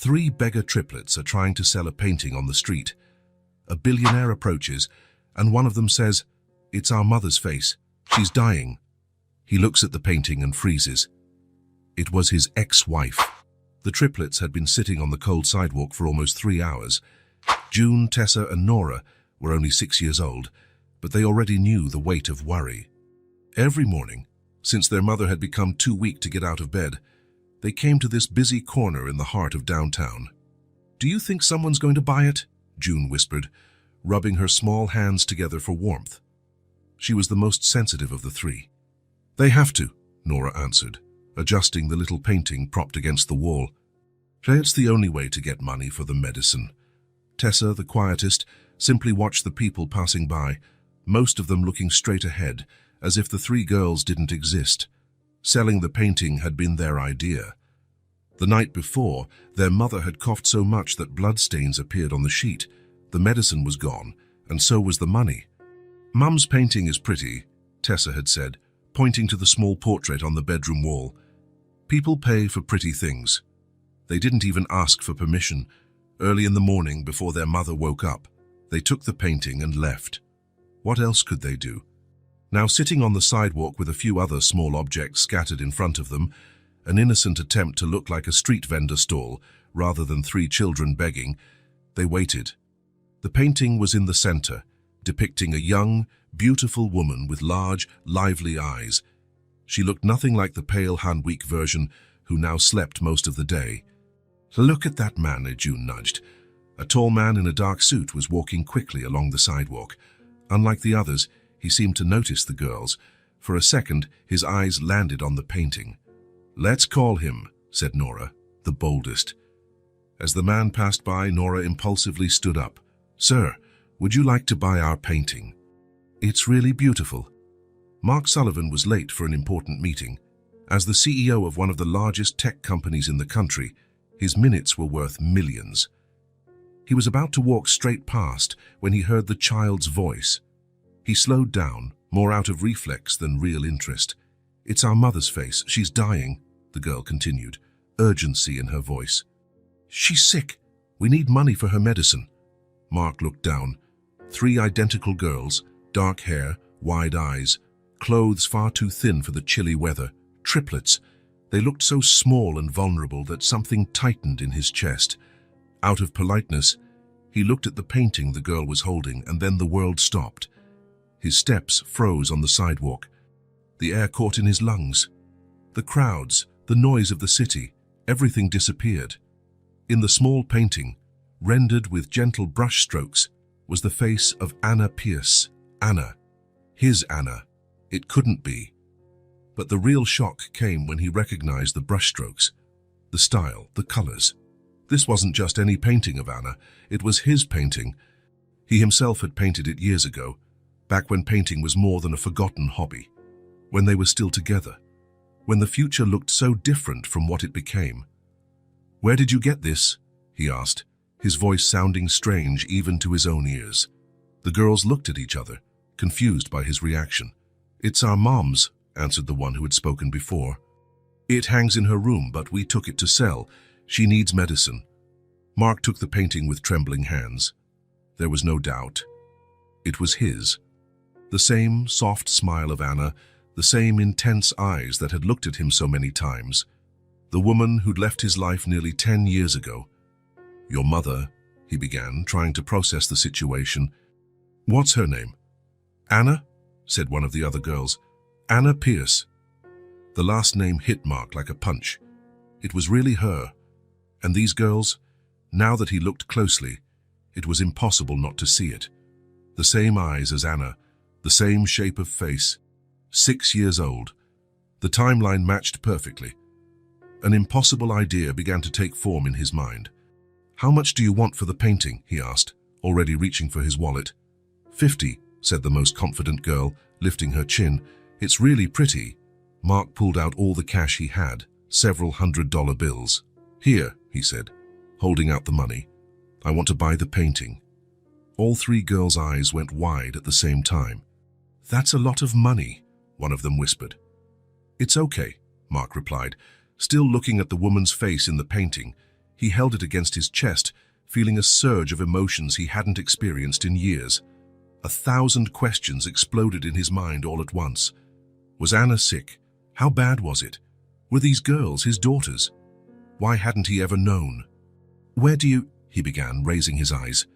Three beggar triplets are trying to sell a painting on the street. A billionaire approaches, and one of them says, "It's our mother's face. She's dying." He looks at the painting and freezes. It was his ex-wife. The triplets had been sitting on the cold sidewalk for almost 3 hours. June, Tessa, and Nora were only 6 years old, but they already knew the weight of worry. Every morning, since their mother had become too weak to get out of bed, they came to this busy corner in the heart of downtown. "Do you think someone's going to buy it?" June whispered, rubbing her small hands together for warmth. She was the most sensitive of the three. "They have to," Nora answered, adjusting the little painting propped against the wall. "It's the only way to get money for the medicine." Tessa, the quietest, simply watched the people passing by, most of them looking straight ahead, as if the three girls didn't exist. Selling the painting had been their idea. The night before, their mother had coughed so much that bloodstains appeared on the sheet. The medicine was gone, and so was the money. "Mum's painting is pretty," Tessa had said, pointing to the small portrait on the bedroom wall. "People pay for pretty things." They didn't even ask for permission. Early in the morning, before their mother woke up, they took the painting and left. What else could they do? Now sitting on the sidewalk with a few other small objects scattered in front of them, an innocent attempt to look like a street vendor stall rather than three children begging, they waited. The painting was in the center, depicting a young, beautiful woman with large, lively eyes. She looked nothing like the pale Han-week version who now slept most of the day. "Look at that man," June nudged. A tall man in a dark suit was walking quickly along the sidewalk. Unlike the others, he seemed to notice the girls. For a second, his eyes landed on the painting. "Let's call him," said Nora, the boldest. As the man passed by, Nora impulsively stood up. "Sir, would you like to buy our painting? It's really beautiful." Mark Sullivan was late for an important meeting. As the CEO of one of the largest tech companies in the country, his minutes were worth millions. He was about to walk straight past when he heard the child's voice. He slowed down, more out of reflex than real interest. "It's our mother's face. She's dying," the girl continued, urgency in her voice. "She's sick. We need money for her medicine." Mark looked down. 3 identical girls, dark hair, wide eyes, clothes far too thin for the chilly weather, triplets. They looked so small and vulnerable that something tightened in his chest. Out of politeness, he looked at the painting the girl was holding, and then the world stopped. His steps froze on the sidewalk. The air caught in his lungs. The crowds, the noise of the city, everything disappeared. In the small painting, rendered with gentle brushstrokes, was the face of Anna Pierce. Anna. His Anna. It couldn't be. But the real shock came when he recognized the brushstrokes, the style, the colors. This wasn't just any painting of Anna, it was his painting. He himself had painted it years ago, back when painting was more than a forgotten hobby, when they were still together, when the future looked so different from what it became. "Where did you get this?" he asked, his voice sounding strange even to his own ears. The girls looked at each other, confused by his reaction. "It's our mom's," answered the one who had spoken before. "It hangs in her room, but we took it to sell. She needs medicine." Mark took the painting with trembling hands. There was no doubt. It was his. The same soft smile of Anna, the same intense eyes that had looked at him so many times. The woman who'd left his life nearly 10 years ago. "Your mother," he began, trying to process the situation. "What's her name?" "Anna," said one of the other girls. "Anna Pierce." The last name hit Mark like a punch. It was really her. And these girls, now that he looked closely, it was impossible not to see it. The same eyes as Anna, the same shape of face. 6 years old. The timeline matched perfectly. An impossible idea began to take form in his mind. "How much do you want for the painting?" he asked, already reaching for his wallet. 50, said the most confident girl, lifting her chin. "It's really pretty." Mark pulled out all the cash he had, several $100 bills. "Here," he said, holding out the money. "I want to buy the painting." All 3 girls' eyes went wide at the same time. "That's a lot of money," one of them whispered. "It's okay," Mark replied, still looking at the woman's face in the painting. He held it against his chest, feeling a surge of emotions he hadn't experienced in years. 1,000 questions exploded in his mind all at once. Was Anna sick? How bad was it? Were these girls his daughters? Why hadn't he ever known? "Where do you—" he began, raising his eyes.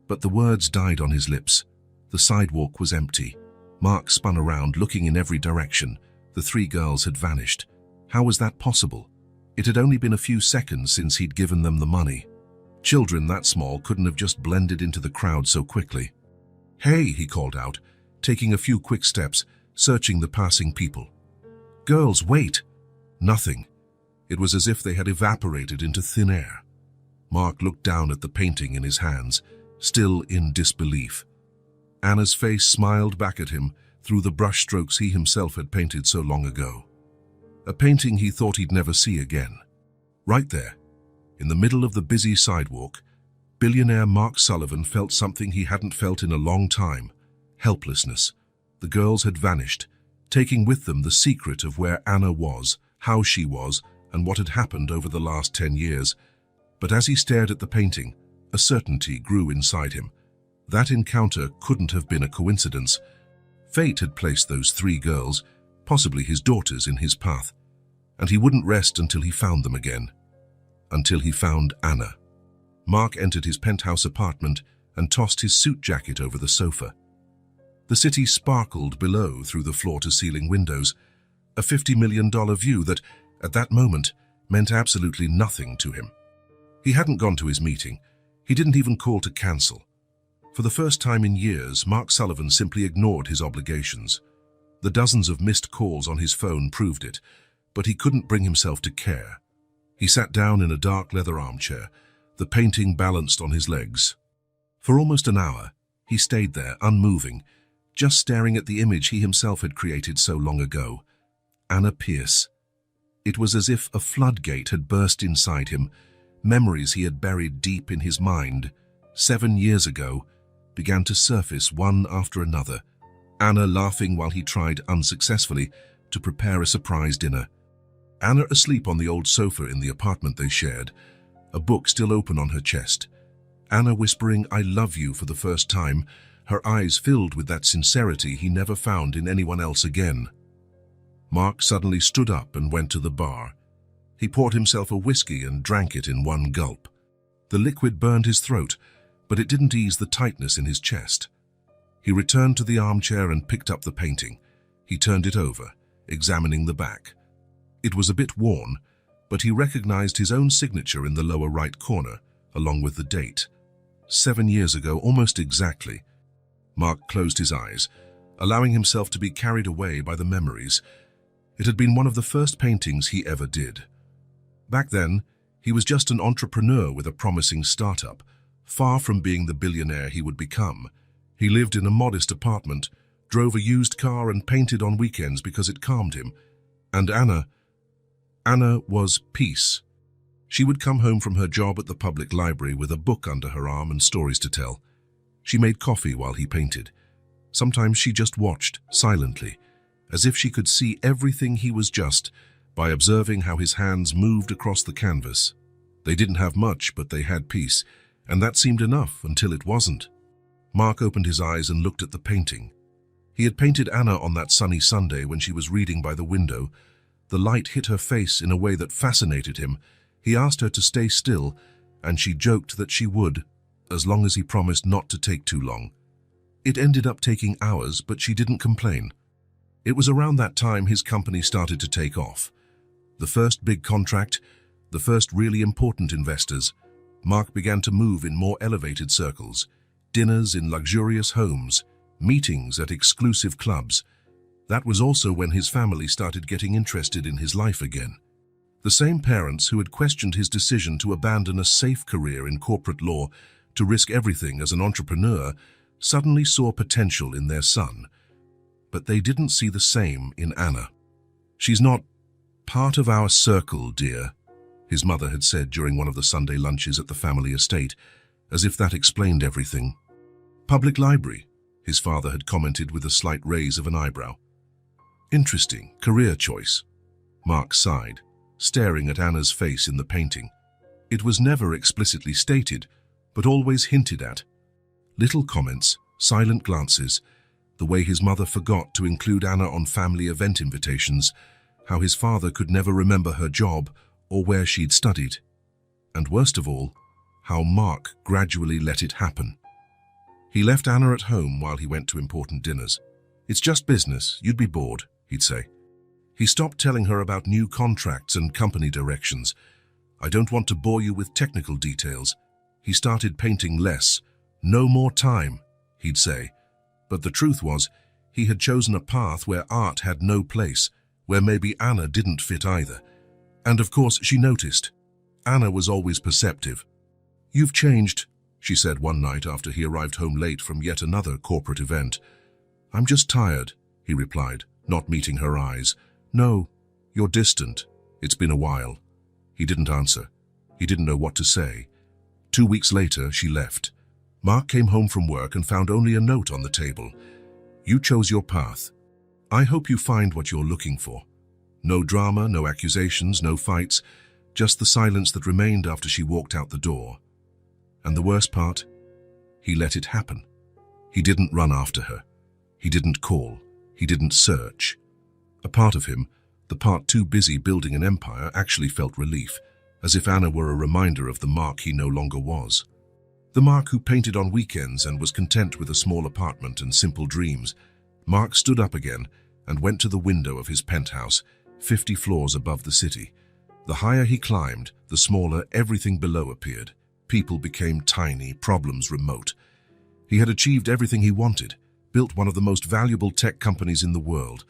But the words died on his lips. The sidewalk was empty. Mark spun around, looking in every direction. The 3 girls had vanished. How was that possible? It had only been a few seconds since he'd given them the money. Children that small couldn't have just blended into the crowd so quickly. "Hey," he called out, taking a few quick steps, searching the passing people. "Girls, wait!" Nothing. It was as if they had evaporated into thin air. Mark looked down at the painting in his hands, still in disbelief. Anna's face smiled back at him through the brushstrokes he himself had painted so long ago. A painting he thought he'd never see again. Right there, in the middle of the busy sidewalk, billionaire Mark Sullivan felt something he hadn't felt in a long time: helplessness. The girls had vanished, taking with them the secret of where Anna was, how she was, and what had happened over the last 10 years. But as he stared at the painting, a certainty grew inside him. That encounter couldn't have been a coincidence. Fate had placed those 3 girls, possibly his daughters, in his path, and he wouldn't rest until he found them again. Until he found Anna. Mark entered his penthouse apartment and tossed his suit jacket over the sofa. The city sparkled below through the floor-to-ceiling windows, a $50 million view that, at that moment, meant absolutely nothing to him. He hadn't gone to his meeting. He didn't even call to cancel. For the first time in years, Mark Sullivan simply ignored his obligations. The dozens of missed calls on his phone proved it, but he couldn't bring himself to care. He sat down in a dark leather armchair, the painting balanced on his legs. For almost an hour, he stayed there, unmoving, just staring at the image he himself had created so long ago. Anna Pierce. It was as if a floodgate had burst inside him. Memories he had buried deep in his mind 7 years ago began to surface one after another. Anna laughing while he tried unsuccessfully to prepare a surprise dinner. Anna asleep on the old sofa in the apartment they shared, a book still open on her chest. Anna whispering, "I love you," for the first time, her eyes filled with that sincerity he never found in anyone else again. Mark suddenly stood up and went to the bar. He poured himself a whiskey and drank it in one gulp. The liquid burned his throat, but it didn't ease the tightness in his chest. He returned to the armchair and picked up the painting. He turned it over, examining the back. It was a bit worn, but he recognized his own signature in the lower right corner, along with the date. 7 years ago, almost exactly. Mark closed his eyes, allowing himself to be carried away by the memories. It had been one of the first paintings he ever did. Back then, he was just an entrepreneur with a promising startup, far from being the billionaire he would become. He lived in a modest apartment, drove a used car and painted on weekends because it calmed him. And Anna was peace. She would come home from her job at the public library with a book under her arm and stories to tell. She made coffee while he painted. Sometimes she just watched, silently, as if she could see everything he was just by observing how his hands moved across the canvas. They didn't have much, but they had peace, and that seemed enough until it wasn't. Mark opened his eyes and looked at the painting. He had painted Anna on that sunny Sunday when she was reading by the window. The light hit her face in a way that fascinated him. He asked her to stay still, and she joked that she would, as long as he promised not to take too long. It ended up taking hours, but she didn't complain. It was around that time his company started to take off. The first big contract, the first really important investors. Mark began to move in more elevated circles, dinners in luxurious homes, meetings at exclusive clubs. That was also when his family started getting interested in his life again. The same parents who had questioned his decision to abandon a safe career in corporate law to risk everything as an entrepreneur suddenly saw potential in their son. But they didn't see the same in Anna. "She's not part of our circle, dear," his mother had said during one of the Sunday lunches at the family estate, as if that explained everything. "Public library," his father had commented with a slight raise of an eyebrow. "Interesting career choice." Mark sighed, staring at Anna's face in the painting. It was never explicitly stated, but always hinted at. Little comments, silent glances, the way his mother forgot to include Anna on family event invitations, how his father could never remember her job or where she'd studied. And worst of all, how Mark gradually let it happen. He left Anna at home while he went to important dinners. "It's just business, you'd be bored," he'd say. He stopped telling her about new contracts and company directions. "I don't want to bore you with technical details." He started painting less. "No more time," he'd say. But the truth was, he had chosen a path where art had no place, where maybe Anna didn't fit either. And of course, she noticed. Anna was always perceptive. "You've changed," she said one night after he arrived home late from yet another corporate event. "I'm just tired," he replied, not meeting her eyes. "No, you're distant. It's been a while." He didn't answer. He didn't know what to say. 2 weeks later, she left. Mark came home from work and found only a note on the table. "You chose your path. I hope you find what you're looking for." No drama, no accusations, no fights, just the silence that remained after she walked out the door. And the worst part? He let it happen. He didn't run after her. He didn't call. He didn't search. A part of him, the part too busy building an empire, actually felt relief, as if Anna were a reminder of the Mark he no longer was. The Mark who painted on weekends and was content with a small apartment and simple dreams. Mark stood up again and went to the window of his penthouse, 50 floors above the city. The higher he climbed, the smaller everything below appeared. People became tiny, problems remote. He had achieved everything he wanted, built one of the most valuable tech companies in the world.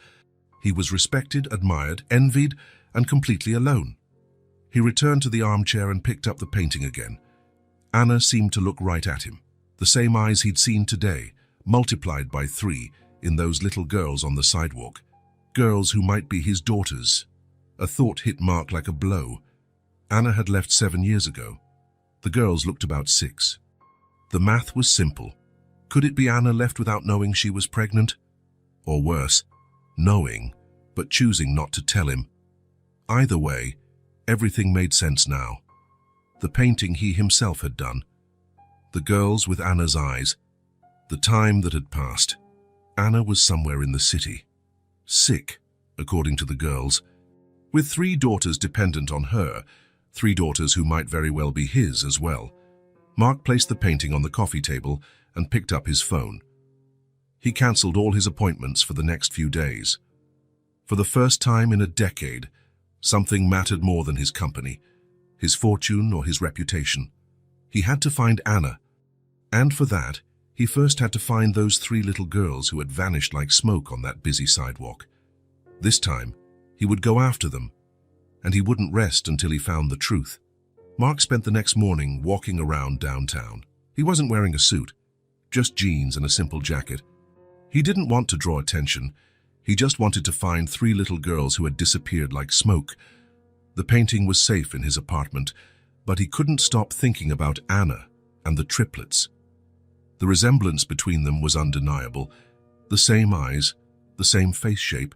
He was respected, admired, envied, and completely alone. He returned to the armchair and picked up the painting again. Anna seemed to look right at him. The same eyes he'd seen today, multiplied by 3, in those little girls on the sidewalk. Girls who might be his daughters. A thought hit Mark like a blow. Anna had left 7 years ago. The girls looked about 6. The math was simple. Could it be Anna left without knowing she was pregnant? Or worse, knowing, but choosing not to tell him? Either way, everything made sense now. The painting he himself had done. The girls with Anna's eyes. The time that had passed. Anna was somewhere in the city. Sick, according to the girls. With 3 daughters dependent on her, 3 daughters who might very well be his as well. Mark placed the painting on the coffee table and picked up his phone. He cancelled all his appointments for the next few days. For the first time in a decade, something mattered more than his company, his fortune or his reputation. He had to find Anna. And for that, he first had to find those 3 little girls who had vanished like smoke on that busy sidewalk. This time, he would go after them, and he wouldn't rest until he found the truth. Mark spent the next morning walking around downtown. He wasn't wearing a suit, just jeans and a simple jacket. He didn't want to draw attention. He just wanted to find 3 little girls who had disappeared like smoke. The painting was safe in his apartment, but he couldn't stop thinking about Anna and the triplets. The resemblance between them was undeniable. The same eyes, the same face shape,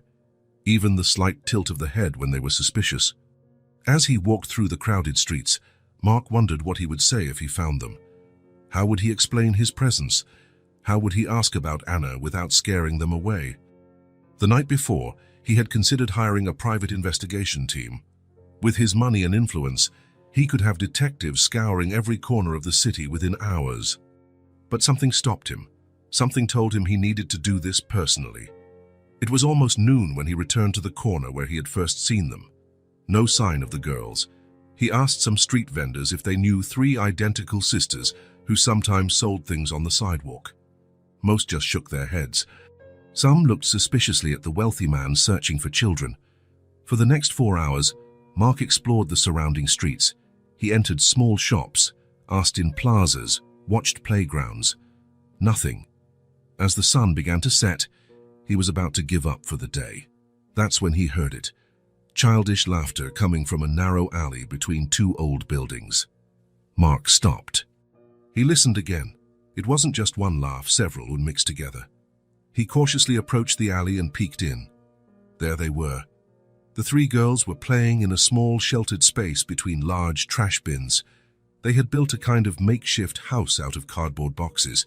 even the slight tilt of the head when they were suspicious. As he walked through the crowded streets, Mark wondered what he would say if he found them. How would he explain his presence? How would he ask about Anna without scaring them away? The night before, he had considered hiring a private investigation team. With his money and influence, he could have detectives scouring every corner of the city within hours. But something stopped him. Something told him he needed to do this personally. It was almost noon when he returned to the corner where he had first seen them. No sign of the girls. He asked some street vendors if they knew 3 identical sisters who sometimes sold things on the sidewalk. Most just shook their heads. Some looked suspiciously at the wealthy man searching for children. For the next 4 hours, Mark explored the surrounding streets. He entered small shops, asked in plazas, watched playgrounds. Nothing. As the sun began to set, he was about to give up for the day. That's when he heard it. Childish laughter coming from a narrow alley between 2 old buildings. Mark stopped. He listened again. It wasn't just one laugh, several would mix together. He cautiously approached the alley and peeked in. There they were. The 3 girls were playing in a small sheltered space between large trash bins, They had built a kind of makeshift house out of cardboard boxes.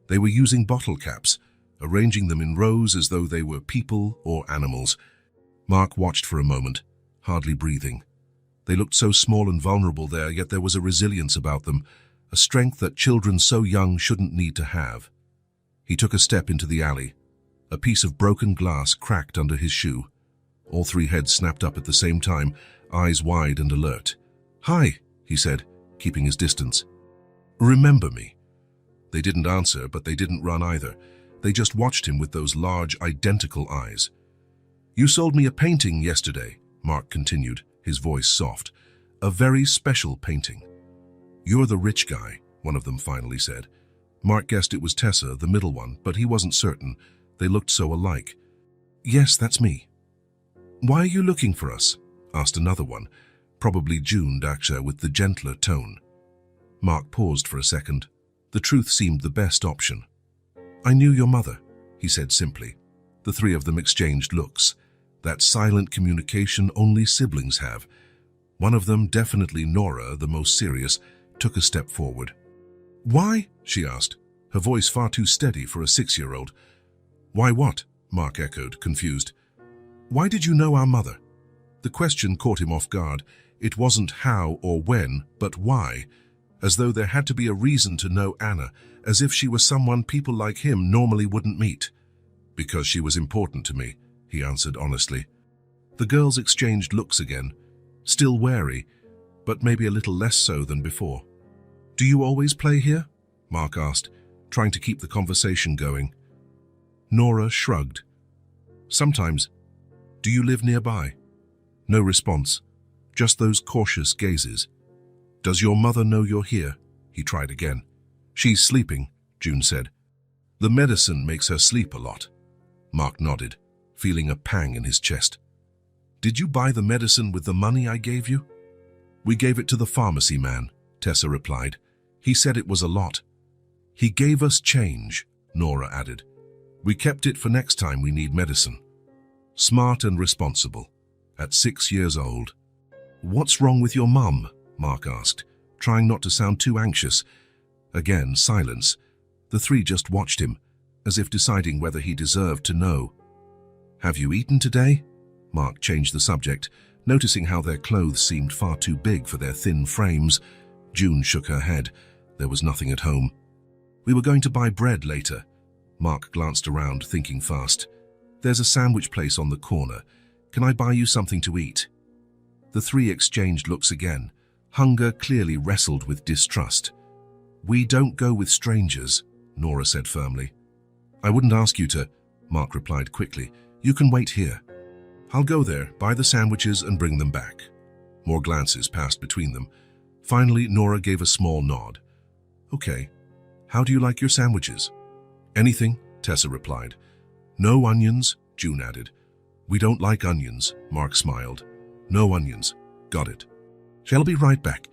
They were using bottle caps, arranging them in rows as though they were people or animals. Mark watched for a moment, hardly breathing. They looked so small and vulnerable there, yet there was a resilience about them, a strength that children so young shouldn't need to have. He took a step into the alley. A piece of broken glass cracked under his shoe. All three heads snapped up at the same time, eyes wide and alert. "Hi," he said, keeping his distance. "Remember me?" They didn't answer, but they didn't run either. They just watched him with those large, identical eyes. "You sold me a painting yesterday," Mark continued, his voice soft. "A very special painting." "You're the rich guy," one of them finally said. Mark guessed it was Tessa, the middle one, but he wasn't certain. They looked so alike. "Yes, that's me." "Why are you looking for us?" asked another one, probably June Daksha with the gentler tone. Mark paused for a second. The truth seemed the best option. "I knew your mother," he said simply. The three of them exchanged looks. That silent communication only siblings have. One of them, definitely Nora, the most serious, took a step forward. "Why?" she asked, her voice far too steady for a 6-year-old. "Why what?" Mark echoed, confused. "Why did you know our mother?" The question caught him off guard. It wasn't how or when, but why, as though there had to be a reason to know Anna, as if she was someone people like him normally wouldn't meet. "Because she was important to me," he answered honestly. The girls exchanged looks again, still wary, but maybe a little less so than before. "Do you always play here?" Mark asked, trying to keep the conversation going. Nora shrugged. "Sometimes. Do you live nearby?" No response, just those cautious gazes. "Does your mother know you're here?" He tried again. "She's sleeping," June said. "The medicine makes her sleep a lot." Mark nodded, feeling a pang in his chest. "Did you buy the medicine with the money I gave you?" "We gave it to the pharmacy man," Tessa replied. "He said it was a lot." "He gave us change," Nora added. "We kept it for next time we need medicine." Smart and responsible, at 6 years old. "What's wrong with your mum?" Mark asked, trying not to sound too anxious. Again, silence. The three just watched him, as if deciding whether he deserved to know. "Have you eaten today?" Mark changed the subject, noticing how their clothes seemed far too big for their thin frames. June shook her head. There was nothing at home. "We were going to buy bread later." Mark glanced around, thinking fast. "There's a sandwich place on the corner. Can I buy you something to eat?" The three exchanged looks again. Hunger clearly wrestled with distrust. "We don't go with strangers," Nora said firmly. "I wouldn't ask you to," Mark replied quickly. "You can wait here. I'll go there, buy the sandwiches and bring them back." More glances passed between them. Finally, Nora gave a small nod. "Okay. How do you like your sandwiches?" "Anything," Tessa replied. "No onions," June added. "We don't like onions," Mark smiled. "No onions. Got it. Shall be right back."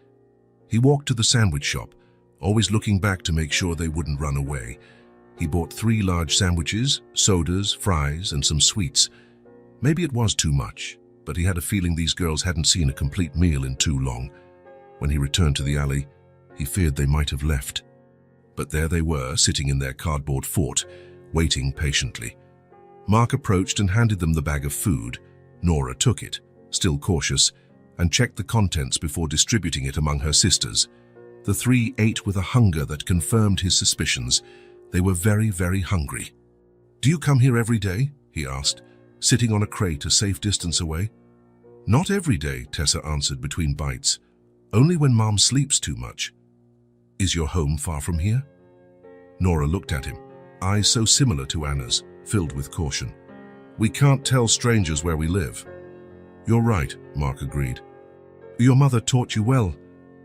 He walked to the sandwich shop, always looking back to make sure they wouldn't run away. He bought 3 large sandwiches, sodas, fries, and some sweets. Maybe it was too much, but he had a feeling these girls hadn't seen a complete meal in too long. When he returned to the alley, he feared they might have left. But there they were, sitting in their cardboard fort, waiting patiently. Mark approached and handed them the bag of food. Nora took it, still cautious, and checked the contents before distributing it among her sisters. The three ate with a hunger that confirmed his suspicions. They were very, very hungry. "Do you come here every day?" he asked, sitting on a crate a safe distance away. "Not every day," Tessa answered between bites. "Only when Mom sleeps too much." "Is your home far from here?" Nora looked at him, eyes so similar to Anna's, filled with caution. "We can't tell strangers where we live." "You're right," Mark agreed. "Your mother taught you well."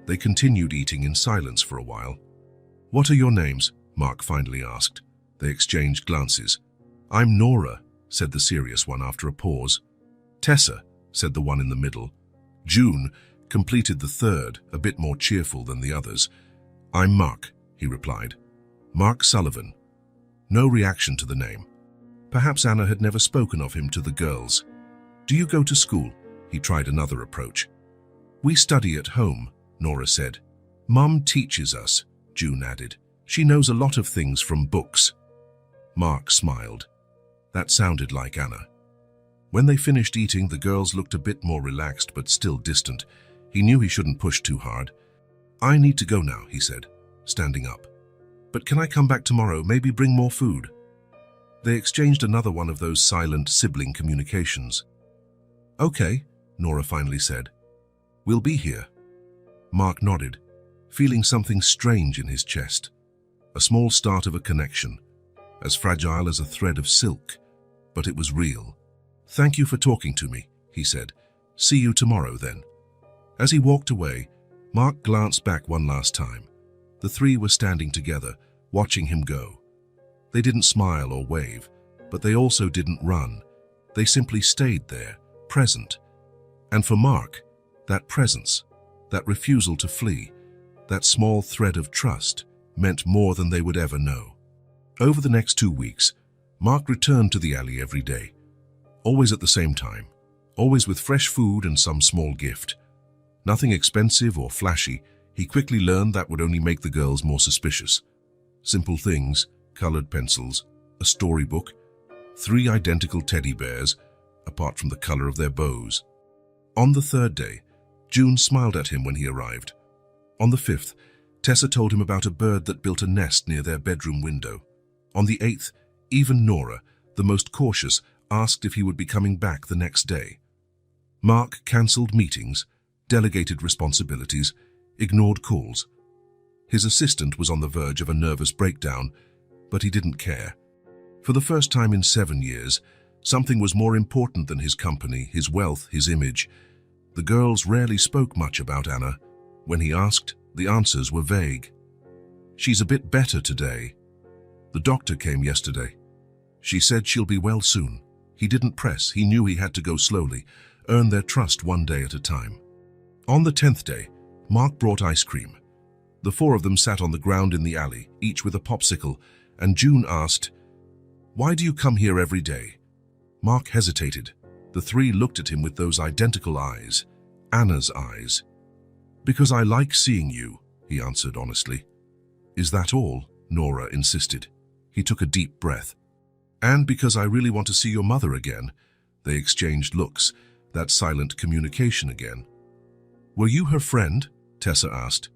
They continued eating in silence for a while. "What are your names?" Mark finally asked. They exchanged glances. "I'm Nora," said the serious one after a pause. "Tessa," said the one in the middle. June completed the third, a bit more cheerful than the others. "I'm Mark," he replied. "Mark Sullivan." No reaction to the name. Perhaps Anna had never spoken of him to the girls. "Do you go to school?" He tried another approach. "We study at home," Nora said. Mum teaches us, June added. She knows a lot of things from books. Mark smiled. That sounded like Anna. When they finished eating, the girls looked a bit more relaxed but still distant. He knew he shouldn't push too hard. I need to go now, he said, standing up. But can I come back tomorrow, maybe bring more food? They exchanged another one of those silent sibling communications. Okay, Nora finally said. We'll be here. Mark nodded, feeling something strange in his chest. A small start of a connection, as fragile as a thread of silk, but it was real. Thank you for talking to me, he said. See you tomorrow then. As he walked away, Mark glanced back one last time. The three were standing together, watching him go. They didn't smile or wave, but they also didn't run. They simply stayed there, present. And for Mark, that presence, that refusal to flee, that small thread of trust, meant more than they would ever know. Over the next 2 weeks, Mark returned to the alley every day, always at the same time, always with fresh food and some small gift. Nothing expensive or flashy. He quickly learned that would only make the girls more suspicious. Simple things, colored pencils, a storybook, 3 identical teddy bears, apart from the color of their bows. On the 3rd day, June smiled at him when he arrived. On the 5th, Tessa told him about a bird that built a nest near their bedroom window. On the 8th, even Nora, the most cautious, asked if he would be coming back the next day. Mark cancelled meetings, delegated responsibilities, ignored calls. His assistant was on the verge of a nervous breakdown, but he didn't care. For the first time in 7 years, something was more important than his company, his wealth, his image. The girls rarely spoke much about Anna. When he asked, the answers were vague. She's a bit better today. The doctor came yesterday. She said she'll be well soon. He didn't press. He knew he had to go slowly, earn their trust one day at a time. On the 10th day, Mark brought ice cream. The 4 of them sat on the ground in the alley, each with a popsicle, and June asked, "Why do you come here every day?" Mark hesitated. The 3 looked at him with those identical eyes, Anna's eyes. "Because I like seeing you," he answered honestly. "Is that all?" Nora insisted. He took a deep breath. "And because I really want to see your mother again." They exchanged looks, that silent communication again. "Were you her friend?" Tessa asked.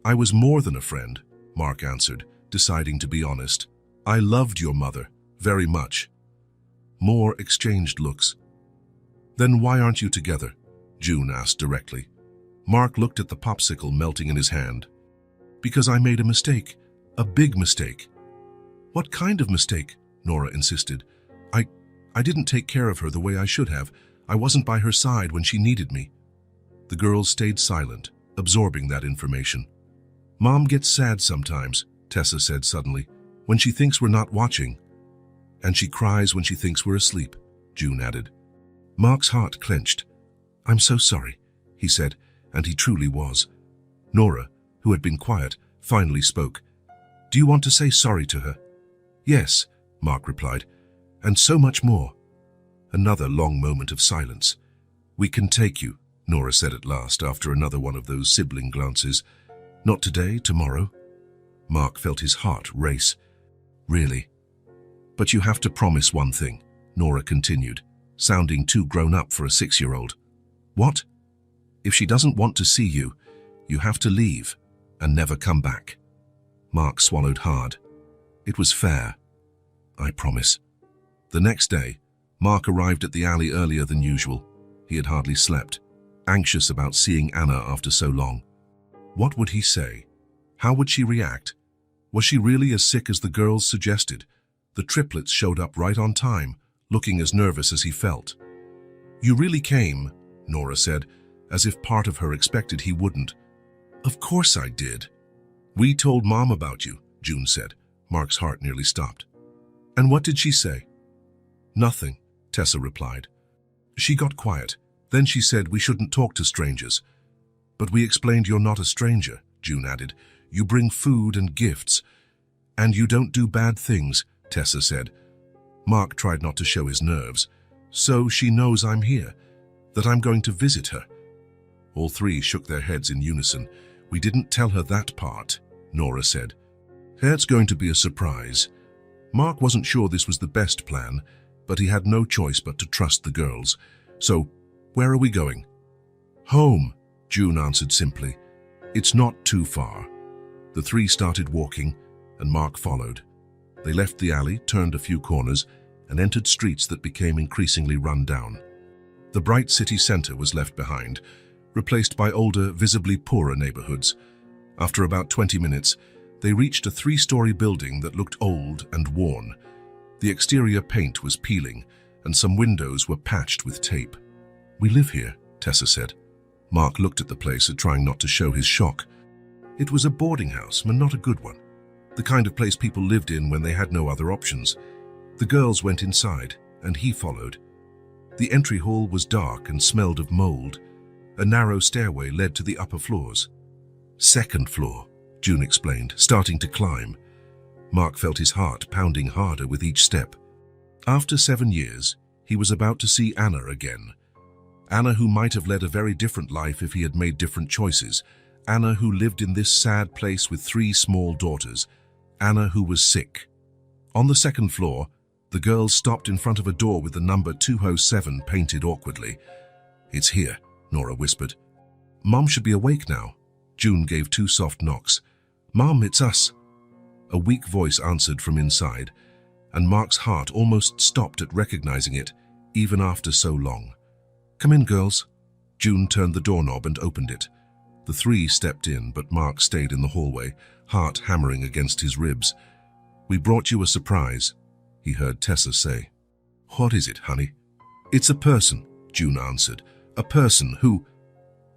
"I was more than a friend," Mark answered, deciding to be honest. "I loved your mother, very much." More exchanged looks. "Then why aren't you together?" June asked directly. Mark looked at the popsicle melting in his hand. "Because I made a mistake, a big mistake." "What kind of mistake?" Nora insisted. I didn't take care of her the way I should have. I wasn't by her side when she needed me." The girls stayed silent, absorbing that information. "Mom gets sad sometimes," Tessa said suddenly, "when she thinks we're not watching. And she cries when she thinks we're asleep," June added. Mark's heart clenched. "I'm so sorry," he said, and he truly was. Nora, who had been quiet, finally spoke. "Do you want to say sorry to her?" "Yes," Mark replied, "and so much more." Another long moment of silence. "We can take you," Nora said at last, after another one of those sibling glances. "Not today, tomorrow." Mark felt his heart race. "Really?" "But you have to promise one thing," Nora continued, sounding too grown up for a 6-year-old. "What?" "If she doesn't want to see you, you have to leave and never come back." Mark swallowed hard. It was fair. "I promise." The next day, Mark arrived at the alley earlier than usual. He had hardly slept, anxious about seeing Anna after so long. What would he say? How would she react? Was she really as sick as the girls suggested? The triplets showed up right on time, looking as nervous as he felt. "You really came," Nora said, as if part of her expected he wouldn't. "Of course I did." "We told Mom about you," June said. Mark's heart nearly stopped. "And what did she say?" "Nothing," Tessa replied. "She got quiet. Then she said we shouldn't talk to strangers. But we explained you're not a stranger," June added. "You bring food and gifts. And you don't do bad things," Tessa said. Mark tried not to show his nerves. "So she knows I'm here, that I'm going to visit her." All 3 shook their heads in unison. We didn't tell her that part, Nora said. It's going to be a surprise. Mark wasn't sure this was the best plan, but he had no choice but to trust the girls. So, where are we going? Home, June answered simply. It's not too far. The three started walking, and Mark followed. They left the alley, turned a few corners, and entered streets that became increasingly run down. The bright city center was left behind, replaced by older, visibly poorer neighborhoods. After about 20 minutes, they reached a 3-story building that looked old and worn. The exterior paint was peeling, and some windows were patched with tape. We live here, Tessa said. Mark looked at the place, trying not to show his shock. It was a boarding house, but not a good one. The kind of place people lived in when they had no other options. The girls went inside, and he followed. The entry hall was dark and smelled of mold. A narrow stairway led to the upper floors. Second floor, June explained, starting to climb. Mark felt his heart pounding harder with each step. After 7 years, he was about to see Anna again. Anna, who might have led a very different life if he had made different choices. Anna, who lived in this sad place with 3 small daughters. Anna, who was sick. On the second floor, the girls stopped in front of a door with the number 207 painted awkwardly. It's here, Nora whispered. Mom should be awake now. June gave 2 soft knocks. Mom, it's us. A weak voice answered from inside, and Mark's heart almost stopped at recognizing it, even after so long. Come in, girls. June turned the doorknob and opened it. The 3 stepped in, but Mark stayed in the hallway, heart hammering against his ribs. We brought you a surprise, he heard Tessa say. What is it, honey? It's a person, June answered. A person who...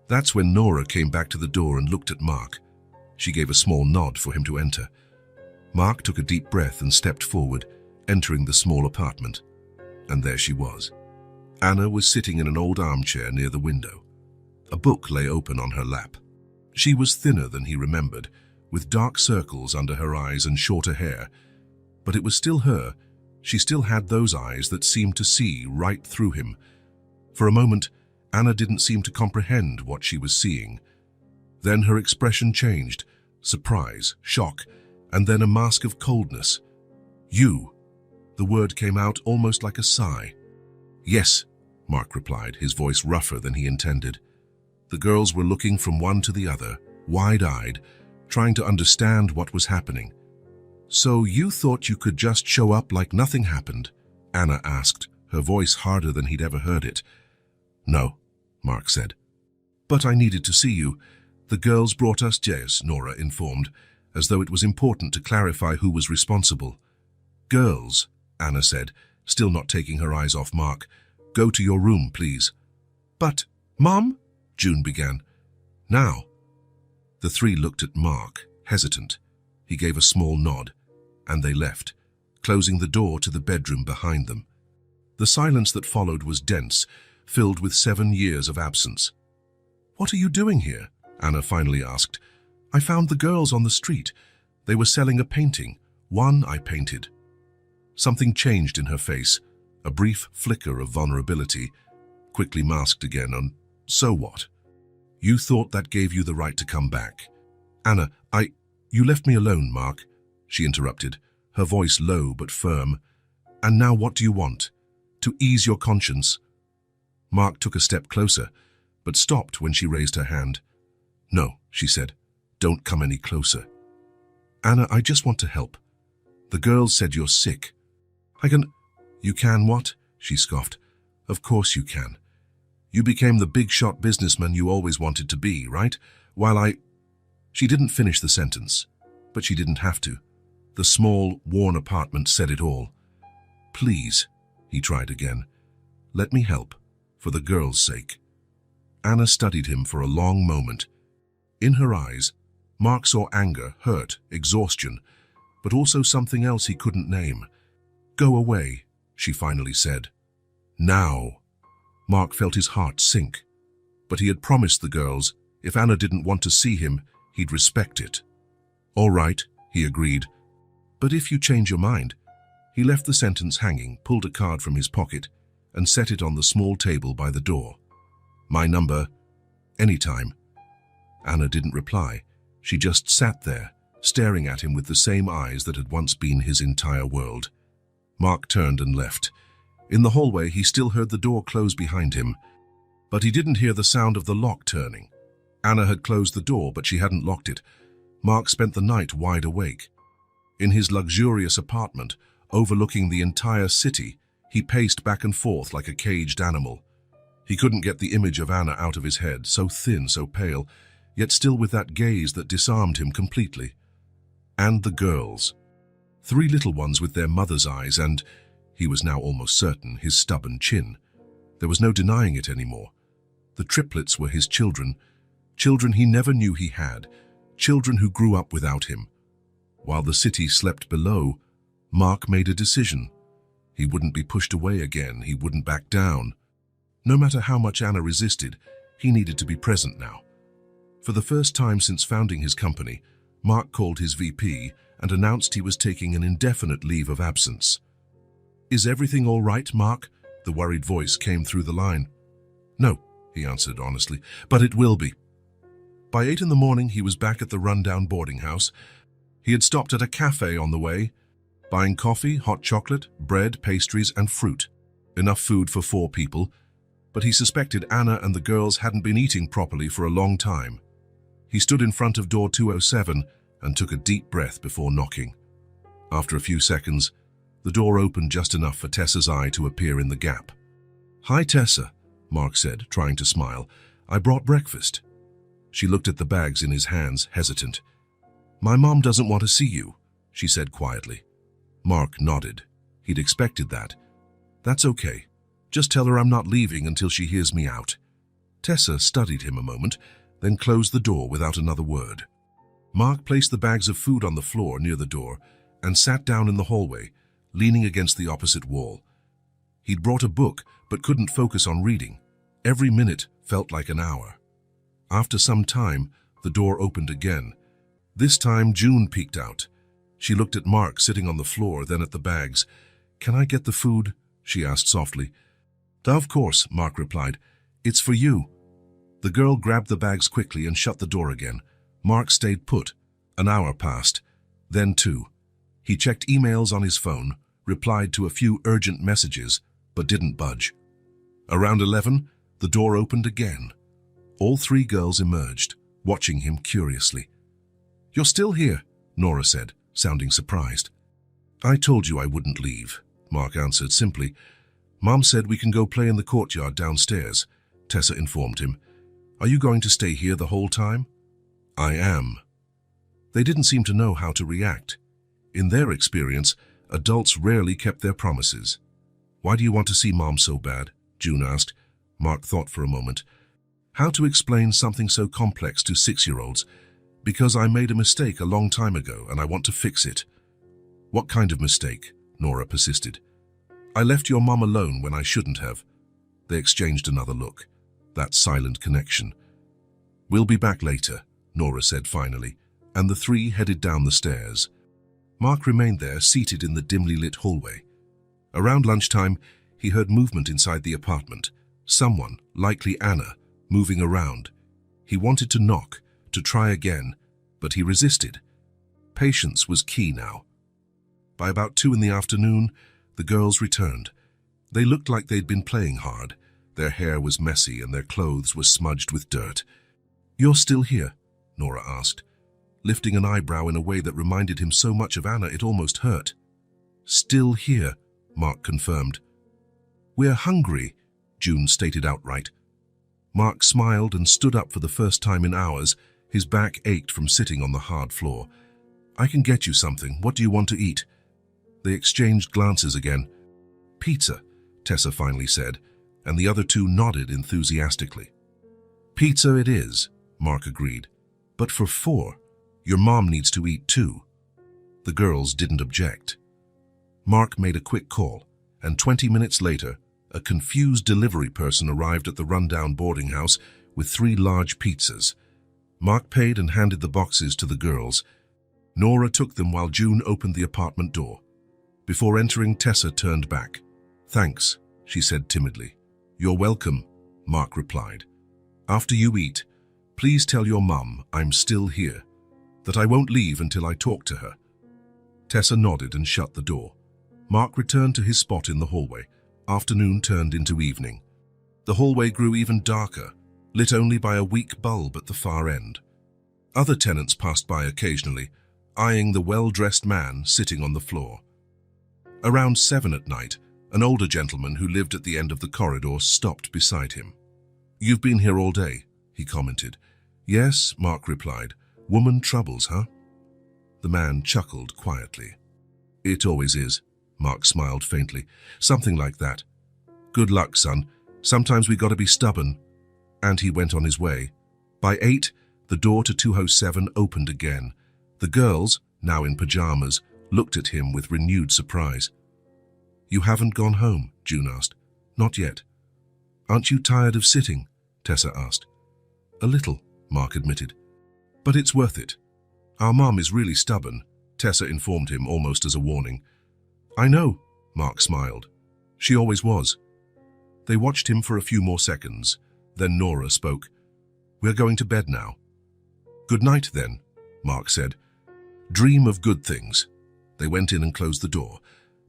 That's when Nora came back to the door and looked at Mark. She gave a small nod for him to enter. Mark took a deep breath and stepped forward, entering the small apartment. And there she was. Anna was sitting in an old armchair near the window. A book lay open on her lap. She was thinner than he remembered, with dark circles under her eyes and shorter hair. But it was still her. She still had those eyes that seemed to see right through him. For a moment, Anna didn't seem to comprehend what she was seeing. Then her expression changed, surprise, shock, and then a mask of coldness. You. The word came out almost like a sigh. Yes, Mark replied, his voice rougher than he intended. The girls were looking from one to the other, wide-eyed, trying to understand what was happening. So you thought you could just show up like nothing happened? Anna asked, her voice harder than he'd ever heard it. No, Mark said. But I needed to see you. The girls brought us Jess, Nora informed, as though it was important to clarify who was responsible. Girls, Anna said, still not taking her eyes off Mark. Go to your room, please. But, Mom? June began. Now. The 3 looked at Mark, hesitant. He gave a small nod, and they left, closing the door to the bedroom behind them. The silence that followed was dense, filled with 7 years of absence. What are you doing here? Anna finally asked. I found the girls on the street. They were selling a painting. One I painted. Something changed in her face, a brief flicker of vulnerability, quickly masked again on, so what? You thought that gave you the right to come back. Anna, you left me alone, Mark, she interrupted, her voice low but firm. And now what do you want? To ease your conscience? Mark took a step closer, but stopped when she raised her hand. No, she said, don't come any closer. Anna, I just want to help. The girls said you're sick. You can what? She scoffed. Of course you can. You became the big-shot businessman you always wanted to be, right? She didn't finish the sentence, but she didn't have to. The small, worn apartment said it all. Please, he tried again. Let me help, for the girls' sake. Anna studied him for a long moment. In her eyes, Mark saw anger, hurt, exhaustion, but also something else he couldn't name. Go away, she finally said. Now. Mark felt his heart sink. But he had promised the girls, if Anna didn't want to see him, he'd respect it. All right, he agreed. But if you change your mind. He left the sentence hanging, pulled a card from his pocket, and set it on the small table by the door. My number, anytime. Anna didn't reply. She just sat there, staring at him with the same eyes that had once been his entire world. Mark turned and left. In the hallway, he still heard the door close behind him, but he didn't hear the sound of the lock turning. Anna had closed the door, but she hadn't locked it. Mark spent the night wide awake. In his luxurious apartment, overlooking the entire city, he paced back and forth like a caged animal. He couldn't get the image of Anna out of his head, so thin, so pale, yet still with that gaze that disarmed him completely. And the girls. 3 little ones with their mother's eyes and, he was now almost certain, his stubborn chin. There was no denying it anymore. The triplets were his children, children he never knew he had, children who grew up without him. While the city slept below, Mark made a decision. He wouldn't be pushed away again, he wouldn't back down. No matter how much Anna resisted, he needed to be present now. For the first time since founding his company, Mark called his VP and announced he was taking an indefinite leave of absence. "Is everything all right, Mark?" The worried voice came through the line. "No," he answered honestly, "but it will be." By 8 in the morning, he was back at the rundown boarding house. He had stopped at a cafe on the way, buying coffee, hot chocolate, bread, pastries, and fruit. Enough food for 4 people, but he suspected Anna and the girls hadn't been eating properly for a long time. He stood in front of door 207 and took a deep breath before knocking. After a few seconds, the door opened just enough for Tessa's eye to appear in the gap. "Hi, Tessa," Mark said, trying to smile. "I brought breakfast." She looked at the bags in his hands, hesitant. "My mom doesn't want to see you," she said quietly. Mark nodded. He'd expected that. "That's okay. Just tell her I'm not leaving until she hears me out." Tessa studied him a moment, then closed the door without another word. Mark placed the bags of food on the floor near the door and sat down in the hallway, leaning against the opposite wall. He'd brought a book, but couldn't focus on reading. Every minute felt like an hour. After some time, the door opened again. This time, June peeked out. She looked at Mark sitting on the floor, then at the bags. "Can I get the food?" she asked softly. "Of course," Mark replied. "It's for you." The girl grabbed the bags quickly and shut the door again. Mark stayed put. An hour passed, then 2. He checked emails on his phone, replied to a few urgent messages, but didn't budge. Around 11, the door opened again. All 3 girls emerged, watching him curiously. "You're still here," Nora said, sounding surprised. "I told you I wouldn't leave," Mark answered simply. "Mom said we can go play in the courtyard downstairs," Tessa informed him. "Are you going to stay here the whole time?" "I am." They didn't seem to know how to react. In their experience, adults rarely kept their promises. "Why do you want to see Mom so bad?" June asked. Mark thought for a moment. How to explain something so complex to 6-year-olds? "Because I made a mistake a long time ago and I want to fix it." "What kind of mistake?" Nora persisted. "I left your mom alone when I shouldn't have." They exchanged another look. That silent connection. "We'll be back later," Nora said finally, and the 3 headed down the stairs. Mark remained there, seated in the dimly lit hallway. Around lunchtime, he heard movement inside the apartment. Someone, likely Anna, moving around. He wanted to knock, to try again, but he resisted. Patience was key now. By about 2 in the afternoon, the girls returned. They looked like they'd been playing hard. Their hair was messy and their clothes were smudged with dirt. "You're still here?" Nora asked, lifting an eyebrow in a way that reminded him so much of Anna it almost hurt. "Still here," Mark confirmed. "We're hungry," June stated outright. Mark smiled and stood up for the first time in hours. His back ached from sitting on the hard floor. "I can get you something. What do you want to eat?" They exchanged glances again. "Pizza," Tessa finally said, and the other 2 nodded enthusiastically. "Pizza it is," Mark agreed. "But for 4, your mom needs to eat too." The girls didn't object. Mark made a quick call, and 20 minutes later, a confused delivery person arrived at the rundown boarding house with 3 large pizzas. Mark paid and handed the boxes to the girls. Nora took them while June opened the apartment door. Before entering, Tessa turned back. "Thanks," she said timidly. "You're welcome," Mark replied. "After you eat, Please tell your mum I'm still here, that I won't leave until I talk to her." Tessa nodded and shut the door. Mark returned to his spot in the hallway. Afternoon turned into evening. The hallway grew even darker, lit only by a weak bulb at the far end. Other tenants passed by occasionally, eyeing the well-dressed man sitting on the floor. Around 7 at night, an older gentleman who lived at the end of the corridor stopped beside him. "You've been here all day," he commented. "Yes," Mark replied. "Woman troubles, huh?" The man chuckled quietly. "It always is," Mark smiled faintly. "Something like that. Good luck, son. Sometimes we gotta be stubborn." And he went on his way. By 8, the door to 207 opened again. The girls, now in pajamas, looked at him with renewed surprise. "You haven't gone home?" June asked. "Not yet." "Aren't you tired of sitting?" Tessa asked. "A little," Mark admitted. "But it's worth it. Our mom is really stubborn," Tessa informed him almost as a warning. "I know," Mark smiled. "She always was." They watched him for a few more seconds. Then Nora spoke. "We're going to bed now." "Good night, then," Mark said. "Dream of good things." They went in and closed the door,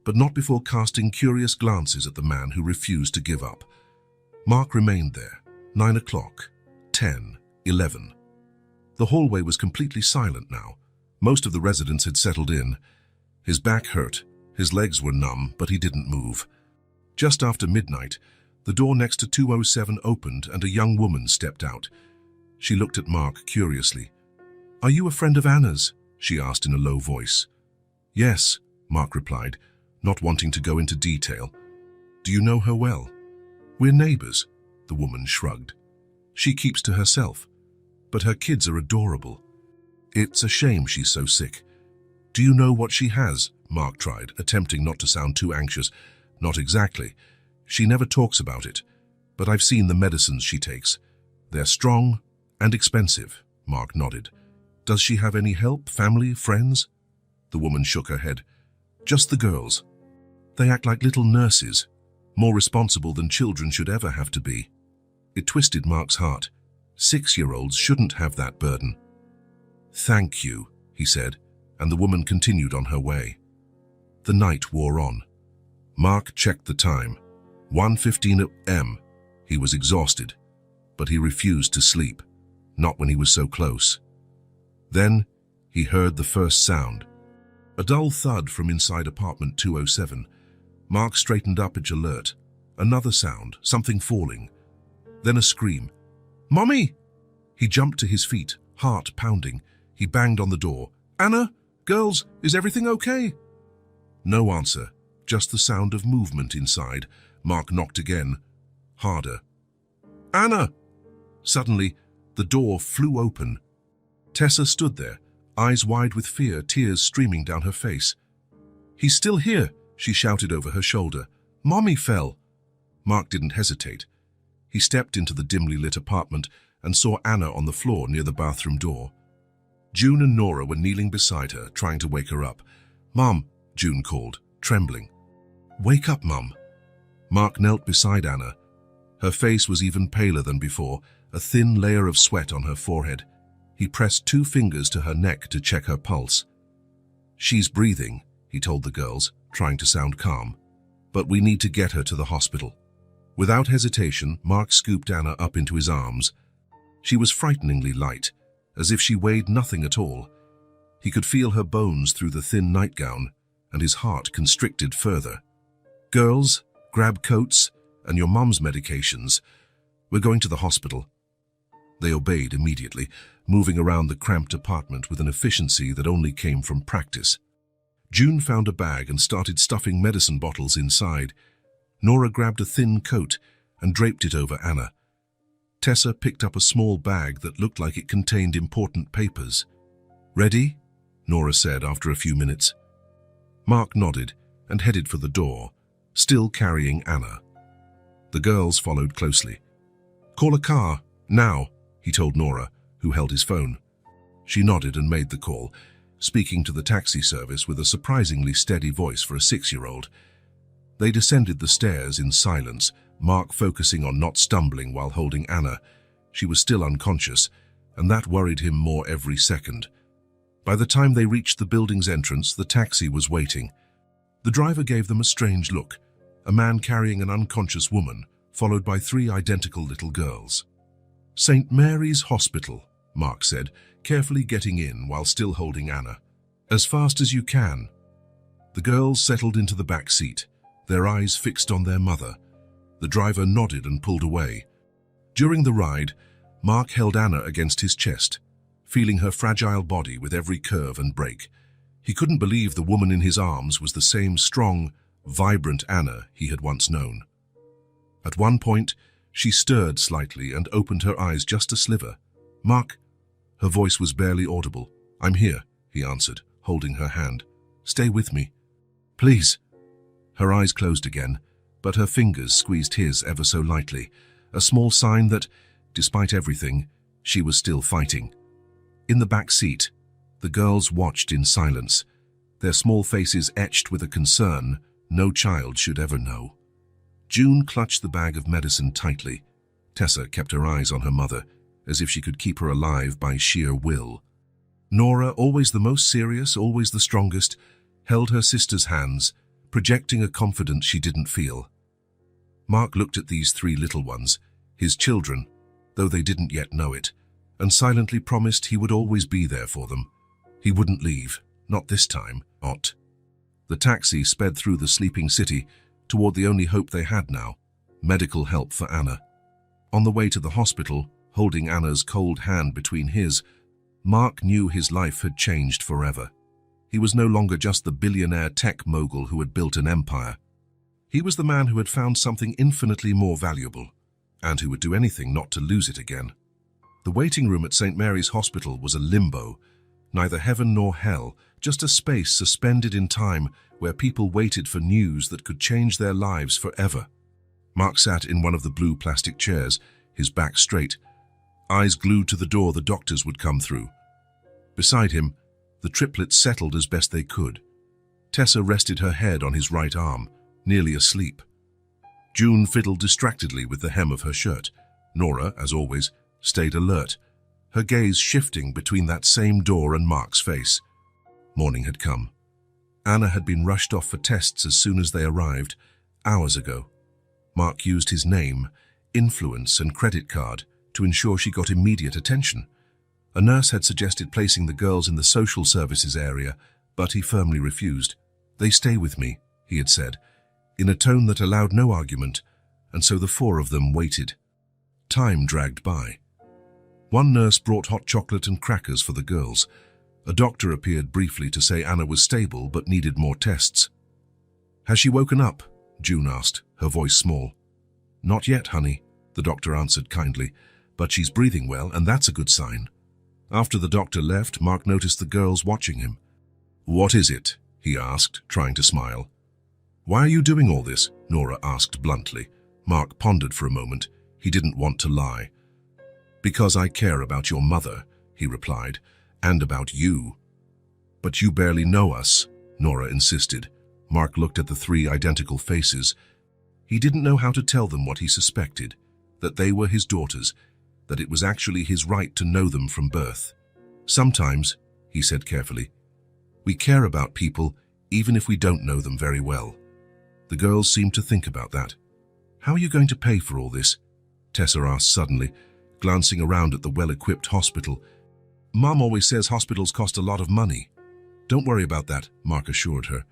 but not before casting curious glances at the man who refused to give up. Mark remained there. 9 o'clock, 10, 11. The hallway was completely silent now. Most of the residents had settled in. His back hurt, his legs were numb, but he didn't move. Just after midnight, the door next to 207 opened and a young woman stepped out. She looked at Mark curiously. "Are you a friend of Anna's?" she asked in a low voice. "Yes," Mark replied, not wanting to go into detail. "Do you know her well?" "We're neighbors," the woman shrugged. "She keeps to herself, but her kids are adorable. It's a shame she's so sick." "Do you know what she has?" Mark tried, attempting not to sound too anxious. "Not exactly. She never talks about it, but I've seen the medicines she takes. They're strong and expensive." Mark nodded. "Does she have any help, family, friends?" The woman shook her head. "Just the girls. They act like little nurses, more responsible than children should ever have to be." It twisted Mark's heart. 6-year-olds shouldn't have that burden. "Thank you," he said, and the woman continued on her way. The night wore on. Mark checked the time. 1:15 a.m. He was exhausted, but he refused to sleep, not when he was so close. Then he heard the first sound. A dull thud from inside apartment 207. Mark straightened up, edge alert. Another sound, something falling. Then a scream. "Mommy!" He jumped to his feet, heart pounding. He banged on the door. "Anna? Girls, is everything okay?" No answer, just the sound of movement inside. Mark knocked again, harder. "Anna!" Suddenly, the door flew open. Tessa stood there, eyes wide with fear, tears streaming down her face. "He's still here," she shouted over her shoulder. "Mommy fell." Mark didn't hesitate. He stepped into the dimly lit apartment and saw Anna on the floor near the bathroom door. June and Nora were kneeling beside her, trying to wake her up. "Mom," June called, trembling. "Wake up, Mum." Mark knelt beside Anna. Her face was even paler than before, a thin layer of sweat on her forehead. He pressed 2 fingers to her neck to check her pulse. "She's breathing," he told the girls, trying to sound calm. "But we need to get her to the hospital." Without hesitation, Mark scooped Anna up into his arms. She was frighteningly light, as if she weighed nothing at all. He could feel her bones through the thin nightgown, and his heart constricted further. "Girls, grab coats and your mum's medications. We're going to the hospital." They obeyed immediately, moving around the cramped apartment with an efficiency that only came from practice. June found a bag and started stuffing medicine bottles inside. Nora grabbed a thin coat and draped it over Anna. Tessa picked up a small bag that looked like it contained important papers. "Ready?" Nora said after a few minutes. Mark nodded and headed for the door, still carrying Anna. The girls followed closely. "Call a car, now," he told Nora, who held his phone. She nodded and made the call, speaking to the taxi service with a surprisingly steady voice for a 6-year-old. They descended the stairs in silence, Mark focusing on not stumbling while holding Anna. She was still unconscious, and that worried him more every second. By the time they reached the building's entrance, the taxi was waiting. The driver gave them a strange look, a man carrying an unconscious woman, followed by 3 identical little girls. "St. Mary's Hospital," Mark said, carefully getting in while still holding Anna. "As fast as you can." The girls settled into the back seat, their eyes fixed on their mother. The driver nodded and pulled away. During the ride, Mark held Anna against his chest, feeling her fragile body with every curve and break. He couldn't believe the woman in his arms was the same strong, vibrant Anna he had once known. At one point, she stirred slightly and opened her eyes just a sliver. "Mark," her voice was barely audible. "I'm here," he answered, holding her hand. "Stay with me. Please." Her eyes closed again, but her fingers squeezed his ever so lightly, a small sign that, despite everything, she was still fighting. In the back seat, the girls watched in silence, their small faces etched with a concern no child should ever know. June clutched the bag of medicine tightly. Tessa kept her eyes on her mother, as if she could keep her alive by sheer will. Nora, always the most serious, always the strongest, held her sister's hands, projecting a confidence she didn't feel. Mark looked at these 3 little ones, his children, though they didn't yet know it, and silently promised he would always be there for them. He wouldn't leave, not this time, not. The taxi sped through the sleeping city toward the only hope they had now, medical help for Anna. On the way to the hospital, holding Anna's cold hand between his, Mark knew his life had changed forever. He was no longer just the billionaire tech mogul who had built an empire. He was the man who had found something infinitely more valuable, and who would do anything not to lose it again. The waiting room at St. Mary's Hospital was a limbo, neither heaven nor hell, just a space suspended in time where people waited for news that could change their lives forever. Mark sat in one of the blue plastic chairs, his back straight, eyes glued to the door the doctors would come through. Beside him, the triplets settled as best they could. Tessa rested her head on his right arm, nearly asleep. June fiddled distractedly with the hem of her shirt. Nora, as always, stayed alert, her gaze shifting between that same door and Mark's face. Morning had come. Anna had been rushed off for tests as soon as they arrived, hours ago. Mark used his name, influence, and credit card to ensure she got immediate attention. A nurse had suggested placing the girls in the social services area, but he firmly refused. "They stay with me," he had said, in a tone that allowed no argument, and so the 4 of them waited. Time dragged by. One nurse brought hot chocolate and crackers for the girls. A doctor appeared briefly to say Anna was stable but needed more tests. "Has she woken up?" June asked, her voice small. "Not yet, honey," the doctor answered kindly, "but she's breathing well, and that's a good sign." After the doctor left, Mark noticed the girls watching him. "What is it?" he asked, trying to smile. "Why are you doing all this?" Nora asked bluntly. Mark pondered for a moment. He didn't want to lie. "Because I care about your mother," he replied, "and about you." "But you barely know us," Nora insisted. Mark looked at the 3 identical faces. He didn't know how to tell them what he suspected, that they were his daughters, that it was actually his right to know them from birth. "Sometimes," he said carefully, "we care about people even if we don't know them very well." The girls seemed to think about that. "How are you going to pay for all this?" Tessa asked suddenly, glancing around at the well-equipped hospital. "Mom always says hospitals cost a lot of money." "Don't worry about that," Mark assured her.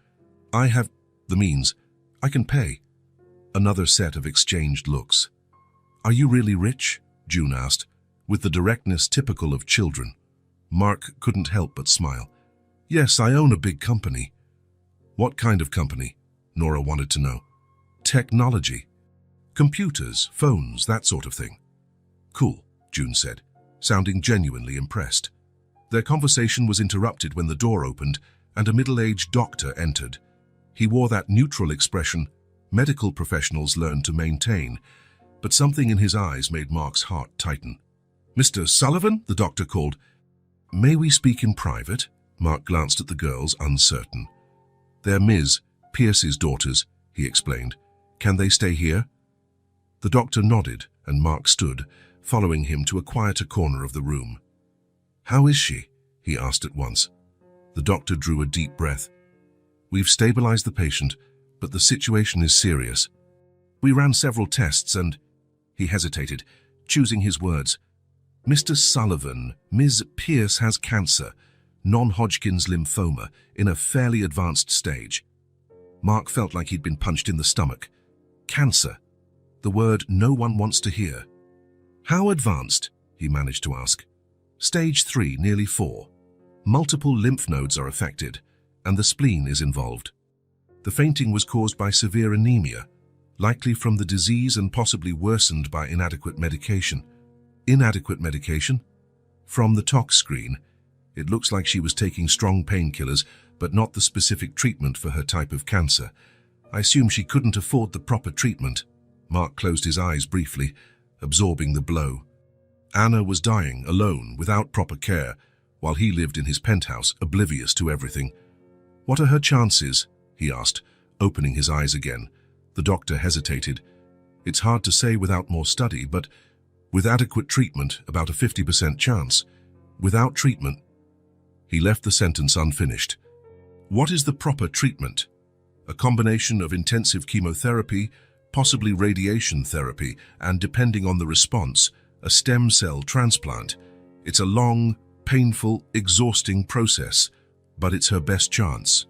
"I have the means. I can pay." Another set of exchanged looks. "Are you really rich?" June asked, with the directness typical of children. Mark couldn't help but smile. "Yes, I own a big company." "What kind of company?" Nora wanted to know. "Technology. Computers, phones, that sort of thing." "Cool," June said, sounding genuinely impressed. Their conversation was interrupted when the door opened and a middle-aged doctor entered. He wore that neutral expression medical professionals learn to maintain, but something in his eyes made Mark's heart tighten. "Mr. Sullivan?" the doctor called. "May we speak in private?" Mark glanced at the girls, uncertain. "They're Ms. Pierce's daughters," he explained. "Can they stay here?" The doctor nodded, and Mark stood, following him to a quieter corner of the room. "How is she?" he asked at once. The doctor drew a deep breath. "We've stabilized the patient, but the situation is serious. We ran several tests and—" He hesitated, choosing his words. "Mr. Sullivan, Ms. Pierce has cancer, non-Hodgkin's lymphoma, in a fairly advanced stage." Mark felt like he'd been punched in the stomach. Cancer. The word no one wants to hear. "How advanced?" he managed to ask. "Stage 3, nearly 4. Multiple lymph nodes are affected, and the spleen is involved. The fainting was caused by severe anemia, likely from the disease and possibly worsened by inadequate medication." "Inadequate medication?" "From the tox screen, it looks like she was taking strong painkillers, but not the specific treatment for her type of cancer. I assume she couldn't afford the proper treatment." Mark closed his eyes briefly, absorbing the blow. Anna was dying, alone, without proper care, while he lived in his penthouse, oblivious to everything. "What are her chances?" he asked, opening his eyes again. The doctor hesitated. "It's hard to say without more study, but with adequate treatment, about a 50% chance. Without treatment—" He left the sentence unfinished. "What is the proper treatment?" "A combination of intensive chemotherapy, possibly radiation therapy, and depending on the response, a stem cell transplant. It's a long, painful, exhausting process, but it's her best chance."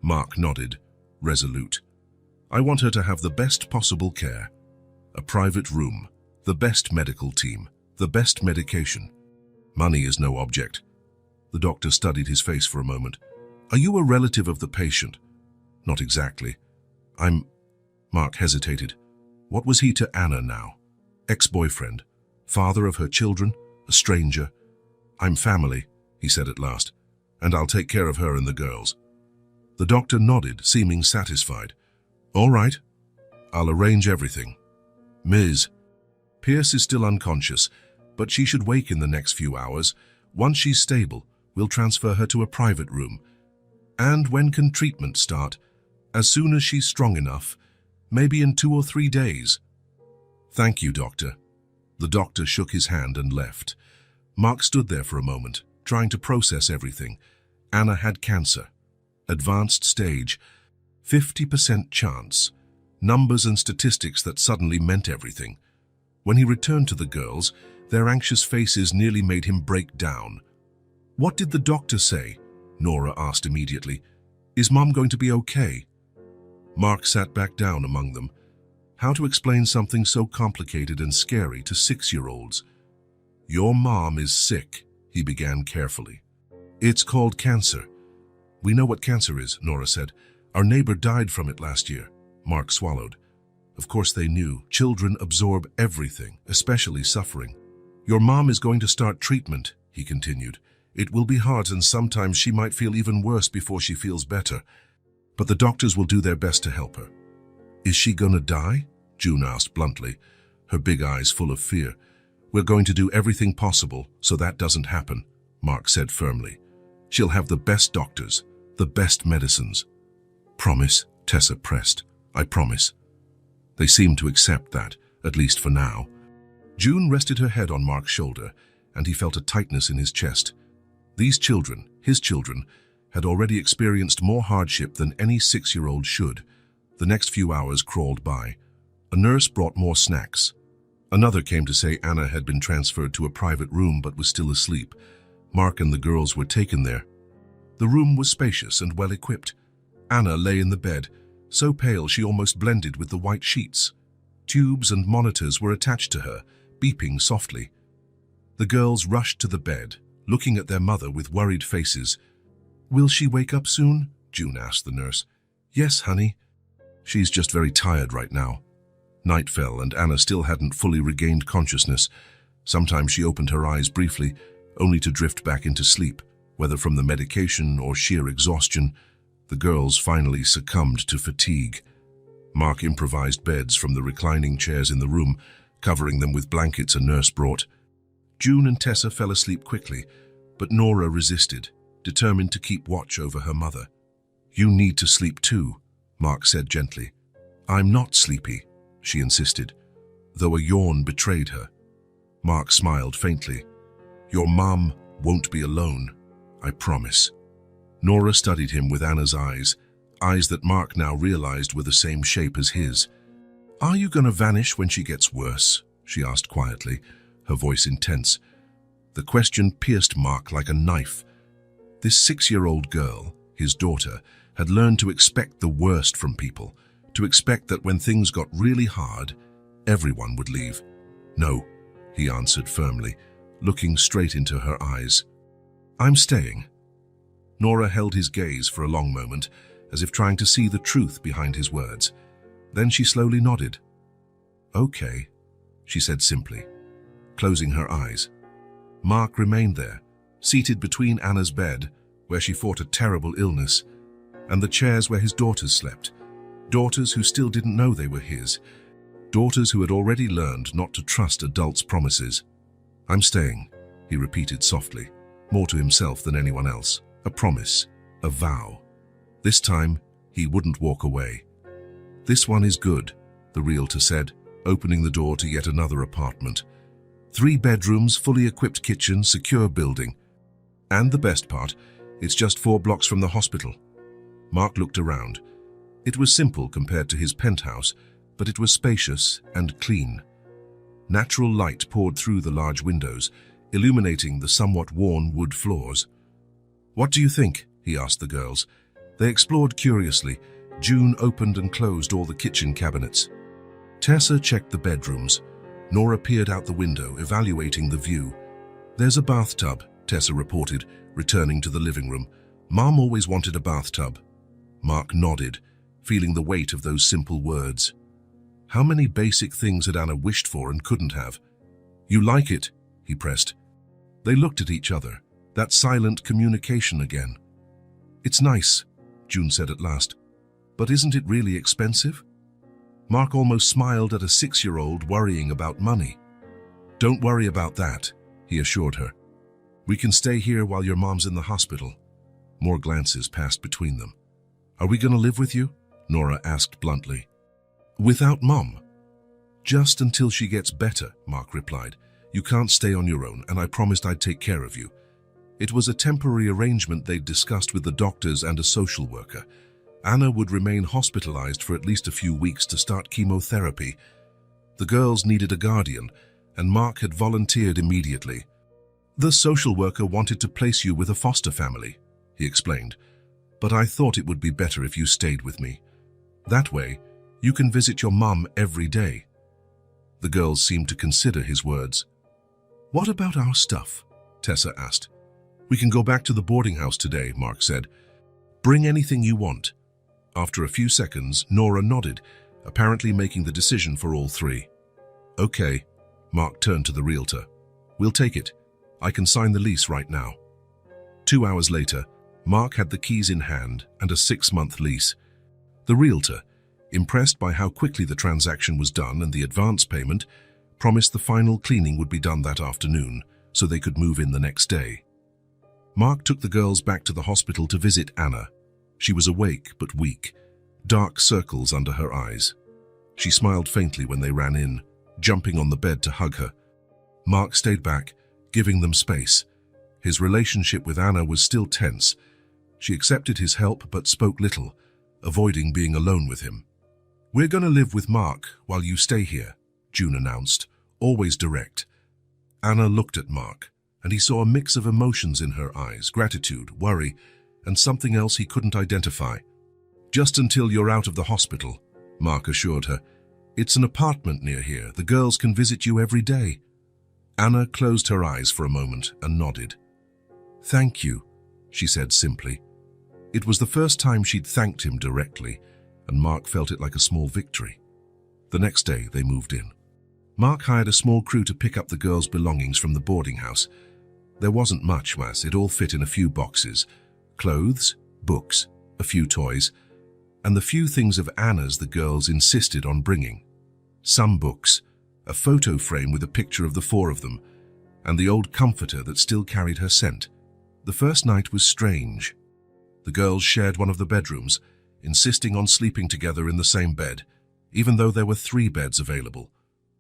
Mark nodded, resolute. "I want her to have the best possible care. A private room, the best medical team, the best medication. Money is no object." The doctor studied his face for a moment. "Are you a relative of the patient?" "Not exactly. Mark hesitated. What was he to Anna now? Ex-boyfriend? Father of her children? A stranger? "I'm family," he said at last, "and I'll take care of her and the girls." The doctor nodded, seeming satisfied. "All right. I'll arrange everything. Ms. Pierce is still unconscious, but she should wake in the next few hours. Once she's stable, we'll transfer her to a private room. And when can treatment start? As soon as she's strong enough, maybe in 2 or 3 days." "Thank you, doctor." The doctor shook his hand and left. Mark stood there for a moment, trying to process everything. Anna had cancer. Advanced stage. 50% chance. Numbers and statistics that suddenly meant everything. When he returned to the girls, their anxious faces nearly made him break down. "What did the doctor say?" Nora asked immediately. "Is Mom going to be okay?" Mark sat back down among them. How to explain something so complicated and scary to 6-year-olds? "Your mom is sick," he began carefully. "It's called cancer." "We know what cancer is," Nora said. "Our neighbor died from it last year." Mark swallowed. Of course they knew. Children absorb everything, especially suffering. "Your mom is going to start treatment," he continued. "It will be hard and sometimes she might feel even worse before she feels better. But the doctors will do their best to help her." "Is she gonna die?" June asked bluntly, her big eyes full of fear. "We're going to do everything possible so that doesn't happen," Mark said firmly. "She'll have the best doctors, the best medicines." "Promise," Tessa pressed. "I promise." They seemed to accept that, at least for now. June rested her head on Mark's shoulder, and he felt a tightness in his chest. These children, his children, had already experienced more hardship than any 6-year-old should. The next few hours crawled by. A nurse brought more snacks. Another came to say Anna had been transferred to a private room but was still asleep. Mark and the girls were taken there. The room was spacious and well-equipped. Anna lay in the bed, so pale she almost blended with the white sheets. Tubes and monitors were attached to her, beeping softly. The girls rushed to the bed, looking at their mother with worried faces. "Will she wake up soon?" June asked the nurse. "Yes, honey. She's just very tired right now." Night fell and Anna still hadn't fully regained consciousness. Sometimes she opened her eyes briefly, only to drift back into sleep, whether from the medication or sheer exhaustion. The girls finally succumbed to fatigue. Mark improvised beds from the reclining chairs in the room, covering them with blankets a nurse brought. June and Tessa fell asleep quickly, but Nora resisted, determined to keep watch over her mother. "You need to sleep too," Mark said gently. "I'm not sleepy," she insisted, though a yawn betrayed her. Mark smiled faintly. "Your mom Won't be alone, I promise. Nora studied him with Anna's eyes, eyes that Mark now realized were the same shape as his. Are you going to vanish when she gets worse? She asked quietly, her voice intense. The question pierced Mark like a knife. This 6-year-old girl, his daughter, had learned to expect the worst from people, to expect that when things got really hard, everyone would leave. No, he answered firmly, looking straight into her eyes. I'm staying. Nora held his gaze for a long moment, as if trying to see the truth behind his words. Then she slowly nodded. Okay, she said simply, closing her eyes. Mark remained there, seated between Anna's bed, where she fought a terrible illness, and the chairs where his daughters slept. Daughters who still didn't know they were his. Daughters who had already learned not to trust adults' promises. I'm staying, he repeated softly, more to himself than anyone else. A promise, a vow. This time, he wouldn't walk away. This one is good, the realtor said, opening the door to yet another apartment. 3 bedrooms, fully equipped kitchen, secure building. And the best part, it's just 4 blocks from the hospital. Mark looked around. It was simple compared to his penthouse, but it was spacious and clean. Natural light poured through the large windows, illuminating the somewhat worn wood floors. What do you think? He asked the girls. They explored curiously. June opened and closed all the kitchen cabinets. Tessa checked the bedrooms. Nora peered out the window, evaluating the view. There's a bathtub, Tessa reported, returning to the living room. Mom always wanted a bathtub. Mark nodded, feeling the weight of those simple words. How many basic things had Anna wished for and couldn't have? You like it? He pressed. They looked at each other. That silent communication again. It's nice, June said at last. But isn't it really expensive? Mark almost smiled at a 6-year-old worrying about money. Don't worry about that, he assured her. We can stay here while your mom's in the hospital. More glances passed between them. Are we going to live with you? Nora asked bluntly. Without Mom? Just until she gets better, Mark replied. You can't stay on your own, and I promised I'd take care of you. It was a temporary arrangement they'd discussed with the doctors and a social worker. Anna would remain hospitalized for at least a few weeks to start chemotherapy. The girls needed a guardian, and Mark had volunteered immediately. The social worker wanted to place you with a foster family, he explained, but I thought it would be better if you stayed with me. That way, you can visit your mum every day. The girls seemed to consider his words. What about our stuff? Tessa asked. We can go back to the boarding house today, Mark said. Bring anything you want. After a few seconds, Nora nodded, apparently making the decision for all 3. Okay, Mark turned to the realtor. We'll take it. I can sign the lease right now. 2 hours later, Mark had the keys in hand and a 6-month lease. The realtor, impressed by how quickly the transaction was done and the advance payment, promised the final cleaning would be done that afternoon so they could move in the next day. Mark took the girls back to the hospital to visit Anna. She was awake but weak, dark circles under her eyes. She smiled faintly when they ran in, jumping on the bed to hug her. Mark stayed back, giving them space. His relationship with Anna was still tense. She accepted his help but spoke little, avoiding being alone with him. We're going to live with Mark while you stay here, June announced, always direct. Anna looked at Mark, and he saw a mix of emotions in her eyes, gratitude, worry, and something else he couldn't identify. Just until you're out of the hospital, Mark assured her. It's an apartment near here. The girls can visit you every day. Anna closed her eyes for a moment and nodded. Thank you, she said simply. It was the first time she'd thanked him directly, and Mark felt it like a small victory. The next day, they moved in. Mark hired a small crew to pick up the girls' belongings from the boarding house. There wasn't much, it all fit in a few boxes. Clothes, books, a few toys, and the few things of Anna's the girls insisted on bringing. Some books, a photo frame with a picture of the 4 of them, and the old comforter that still carried her scent. The first night was strange. The girls shared one of the bedrooms, insisting on sleeping together in the same bed, even though there were 3 beds available.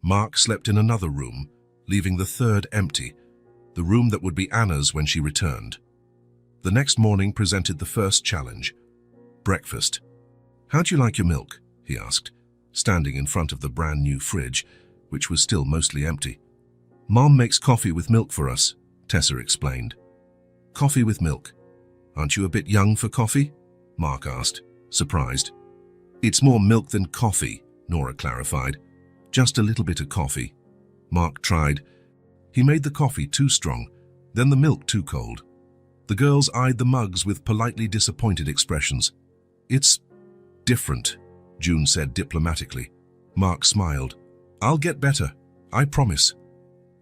Mark slept in another room, leaving the 3rd empty. the room that would be Anna's when she returned. The next morning presented the first challenge: breakfast. "How'd you like your milk?" he asked, standing in front of the brand new fridge, which was still mostly empty. "Mom makes coffee with milk for us," Tessa explained. "Coffee with milk? Aren't you a bit young for coffee?" Mark asked, surprised. "It's more milk than coffee," Nora clarified. "Just a little bit of coffee." Mark tried. He made the coffee too strong, then the milk too cold. The girls eyed the mugs with politely disappointed expressions. "It's different," June said diplomatically. Mark smiled. "I'll get better, I promise."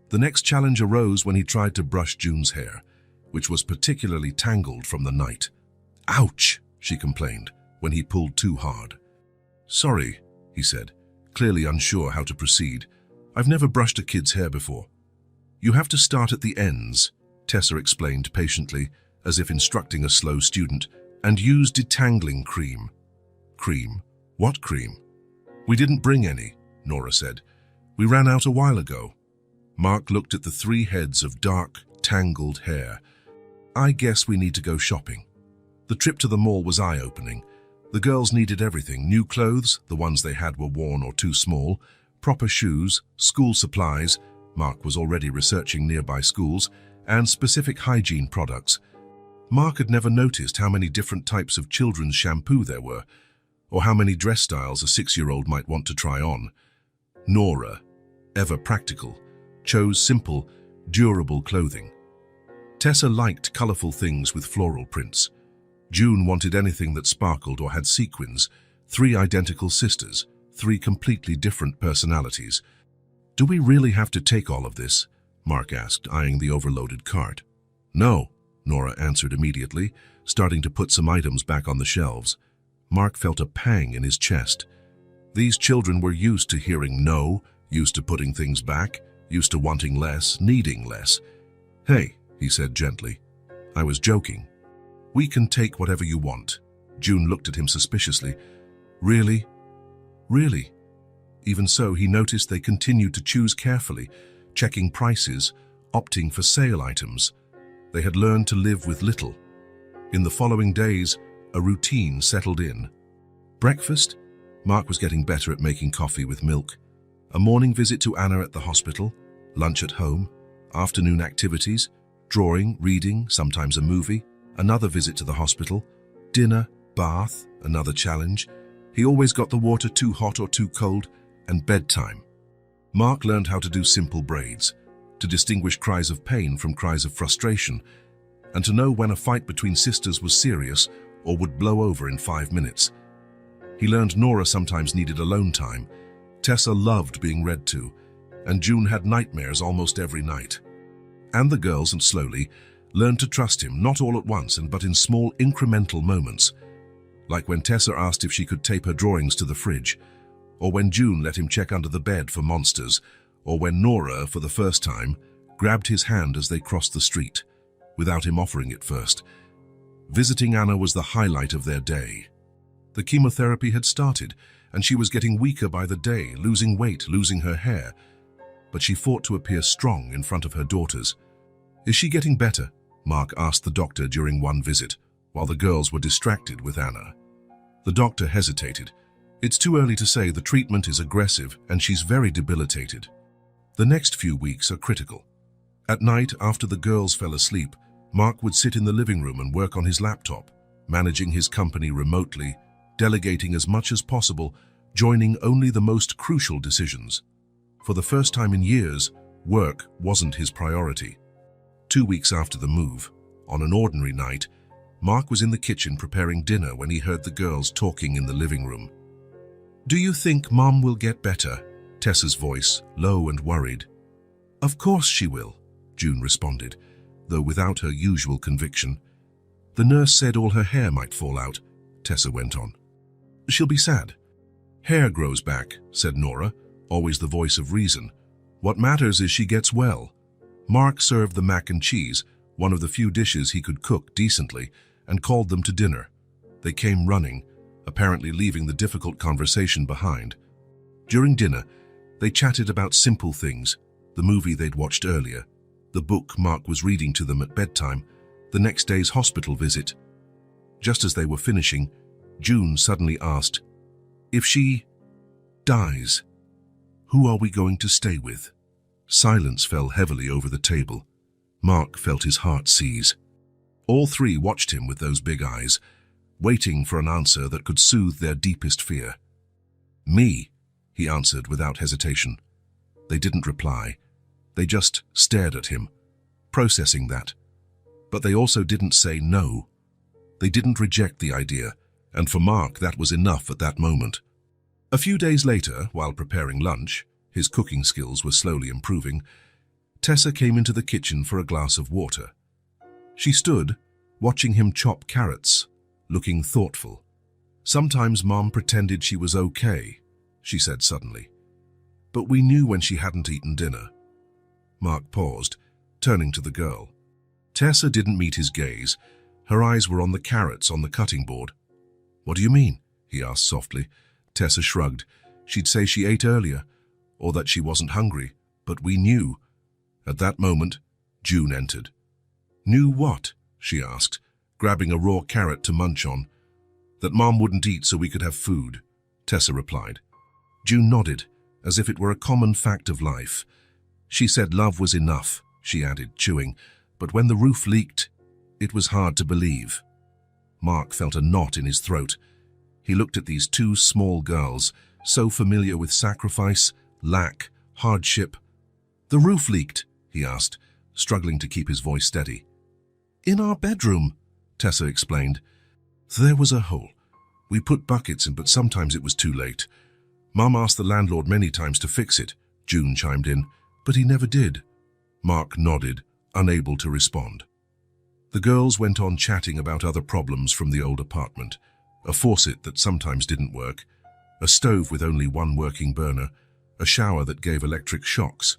The next challenge arose when he tried to brush June's hair, which was particularly tangled from the night. "Ouch," she complained when he pulled too hard. "Sorry," he said, clearly unsure how to proceed. "I've never brushed a kid's hair before." "You have to start at the ends," Tessa explained patiently, as if instructing a slow student, "and use detangling cream." "Cream? What cream?" "We didn't bring any," Nora said. "We ran out a while ago." Mark looked at the 3 heads of dark, tangled hair. "I guess we need to go shopping." The trip to the mall was eye-opening. The girls needed everything: new clothes, the ones they had were worn or too small, proper shoes, school supplies, Mark was already researching nearby schools, and specific hygiene products. Mark had never noticed how many different types of children's shampoo there were, or how many dress styles a 6-year-old might want to try on. Nora, ever practical, chose simple, durable clothing. Tessa liked colorful things with floral prints. June wanted anything that sparkled or had sequins. 3 identical sisters, 3 completely different personalities. "Do we really have to take all of this?" Mark asked, eyeing the overloaded cart. "No," Nora answered immediately, starting to put some items back on the shelves. Mark felt a pang in his chest. These children were used to hearing no, used to putting things back, used to wanting less, needing less. "Hey," he said gently, "I was joking. We can take whatever you want." June looked at him suspiciously. "Really? Really?" Even so, he noticed they continued to choose carefully, checking prices, opting for sale items. They had learned to live with little. In the following days, a routine settled in. Breakfast? Mark was getting better at making coffee with milk. A morning visit to Anna at the hospital, lunch at home, afternoon activities, drawing, reading, sometimes a movie, another visit to the hospital, dinner, bath, another challenge. He always got the water too hot or too cold, and bedtime. Mark learned how to do simple braids, to distinguish cries of pain from cries of frustration, and to know when a fight between sisters was serious or would blow over in 5 minutes. He learned Nora sometimes needed alone time. Tessa loved being read to, and June had nightmares almost every night. And the girls, and slowly, learned to trust him, not all at once, but in small incremental moments. Like when Tessa asked if she could tape her drawings to the fridge, or when June let him check under the bed for monsters, or when Nora, for the first time, grabbed his hand as they crossed the street, without him offering it first. Visiting Anna was the highlight of their day. The chemotherapy had started, and she was getting weaker by the day, losing weight, losing her hair. But she fought to appear strong in front of her daughters. "Is she getting better?" Mark asked the doctor during one visit, while the girls were distracted with Anna. The doctor hesitated. "It's too early to say. The treatment is aggressive, and she's very debilitated. The next few weeks are critical." At night, after the girls fell asleep, Mark would sit in the living room and work on his laptop, managing his company remotely, delegating as much as possible, joining only the most crucial decisions. For the first time in years, work wasn't his priority. 2 weeks after the move, on an ordinary night, Mark was in the kitchen preparing dinner when he heard the girls talking in the living room. "Do you think Mom will get better?" Tessa's voice, low and worried. "Of course she will," June responded, though without her usual conviction. "The nurse said all her hair might fall out," Tessa went on. "She'll be sad." "Hair grows back," said Nora, always the voice of reason. "What matters is she gets well." Mark served the mac and cheese, one of the few dishes he could cook decently, and called them to dinner. They came running, apparently leaving the difficult conversation behind. During dinner, they chatted about simple things, the movie they'd watched earlier, the book Mark was reading to them at bedtime, the next day's hospital visit. Just as they were finishing, June suddenly asked, "If she dies, who are we going to stay with?" Silence fell heavily over the table. Mark felt his heart seize. All three watched him with those big eyes, waiting for an answer that could soothe their deepest fear. "Me," he answered without hesitation. They didn't reply. They just stared at him, processing that. But they also didn't say no. They didn't reject the idea, and for Mark that was enough at that moment. A few days later, while preparing lunch, his cooking skills were slowly improving, Tessa came into the kitchen for a glass of water. She stood, watching him chop carrots, looking thoughtful. "Sometimes Mom pretended she was okay," she said suddenly. "But we knew when she hadn't eaten dinner." Mark paused, turning to the girl. Tessa didn't meet his gaze. Her eyes were on the carrots on the cutting board. "What do you mean?" he asked softly. Tessa shrugged. She'd say she ate earlier, or that she wasn't hungry, but we knew. At that moment, June entered. "Knew what?" she asked, grabbing a raw carrot to munch on. "That Mom wouldn't eat so we could have food," Tessa replied. June nodded, as if it were a common fact of life. "She said love was enough," she added, chewing, "but when the roof leaked, it was hard to believe." Mark felt a knot in his throat. He looked at these two small girls, so familiar with sacrifice, lack, hardship. "The roof leaked?" he asked, struggling to keep his voice steady. "In our bedroom," Tessa explained. "There was a hole. We put buckets in, but sometimes it was too late. Mom asked the landlord many times to fix it," June chimed in, "but he never did." Mark nodded, unable to respond. The girls went on chatting about other problems from the old apartment. A faucet that sometimes didn't work, a stove with only one working burner, a shower that gave electric shocks.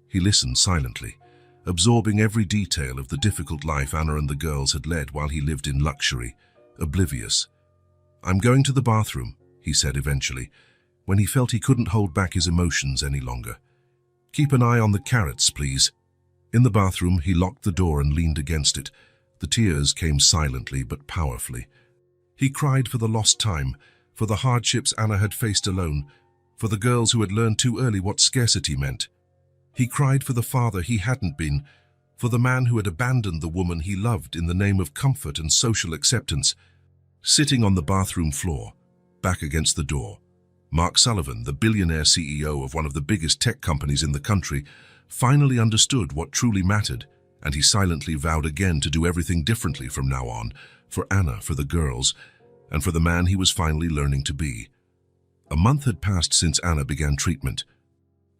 He listened silently, absorbing every detail of the difficult life Anna and the girls had led while he lived in luxury, oblivious. "I'm going to the bathroom," he said eventually, when he felt he couldn't hold back his emotions any longer. "Keep an eye on the carrots, please." In the bathroom, he locked the door and leaned against it. The tears came silently but powerfully. He cried for the lost time, for the hardships Anna had faced alone, for the girls who had learned too early what scarcity meant. He cried for the father he hadn't been, for the man who had abandoned the woman he loved in the name of comfort and social acceptance. Sitting on the bathroom floor, back against the door, Mark Sullivan, the billionaire CEO of one of the biggest tech companies in the country, finally understood what truly mattered, and he silently vowed again to do everything differently from now on, for Anna, for the girls, and for the man he was finally learning to be. A month had passed since Anna began treatment.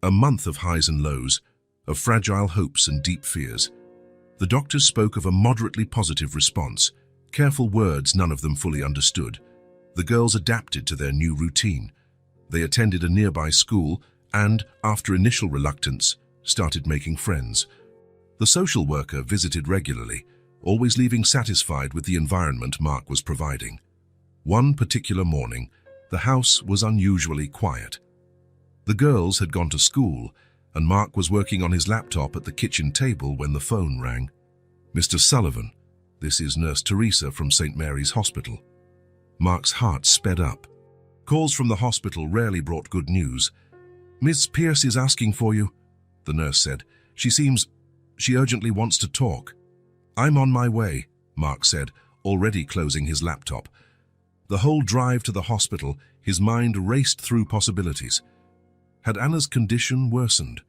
A month of highs and lows, of fragile hopes and deep fears. The doctors spoke of a moderately positive response, careful words none of them fully understood. The girls adapted to their new routine. They attended a nearby school and, after initial reluctance, started making friends. The social worker visited regularly, always leaving satisfied with the environment Mark was providing. One particular morning, the house was unusually quiet. The girls had gone to school, and Mark was working on his laptop at the kitchen table when the phone rang. "Mr. Sullivan, this is Nurse Teresa from St. Mary's Hospital." Mark's heart sped up. Calls from the hospital rarely brought good news. "Miss Pierce is asking for you," the nurse said. She urgently wants to talk." "I'm on my way," Mark said, already closing his laptop. The whole drive to the hospital, his mind raced through possibilities. Had Anna's condition worsened?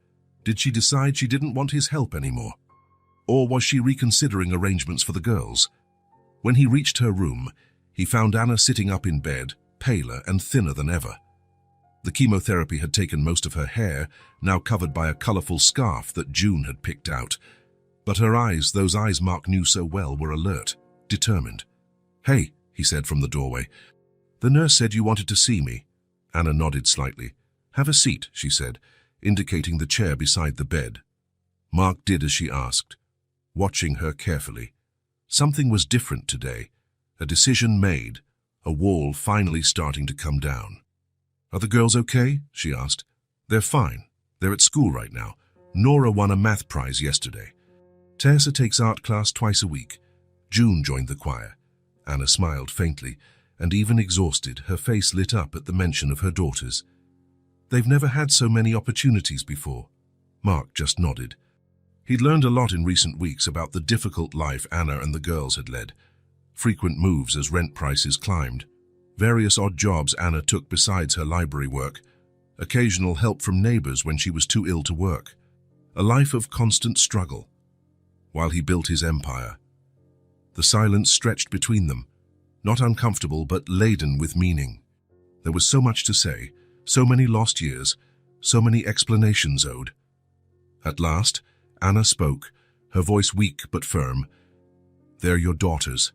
Did she decide she didn't want his help anymore? Or was she reconsidering arrangements for the girls? When he reached her room, he found Anna sitting up in bed, paler and thinner than ever. The chemotherapy had taken most of her hair, now covered by a colorful scarf that June had picked out. But her eyes, those eyes Mark knew so well, were alert, determined. "Hey," he said from the doorway. "The nurse said you wanted to see me." Anna nodded slightly. "Have a seat," she said, indicating the chair beside the bed. Mark did as she asked, watching her carefully. Something was different today. A decision made, a wall finally starting to come down. "Are the girls okay?" she asked. "They're fine. They're at school right now. Nora won a math prize yesterday. Tessa takes art class twice a week. June joined the choir. Anna smiled faintly, and even exhausted, her face lit up at the mention of her daughters. They've never had so many opportunities before. Mark just nodded. He'd learned a lot in recent weeks about the difficult life Anna and the girls had led. Frequent moves as rent prices climbed. Various odd jobs Anna took besides her library work. Occasional help from neighbors when she was too ill to work. A life of constant struggle. While he built his empire. The silence stretched between them, not uncomfortable but laden with meaning. There was so much to say, so many lost years, so many explanations owed. At last, Anna spoke, her voice weak but firm. "They're your daughters."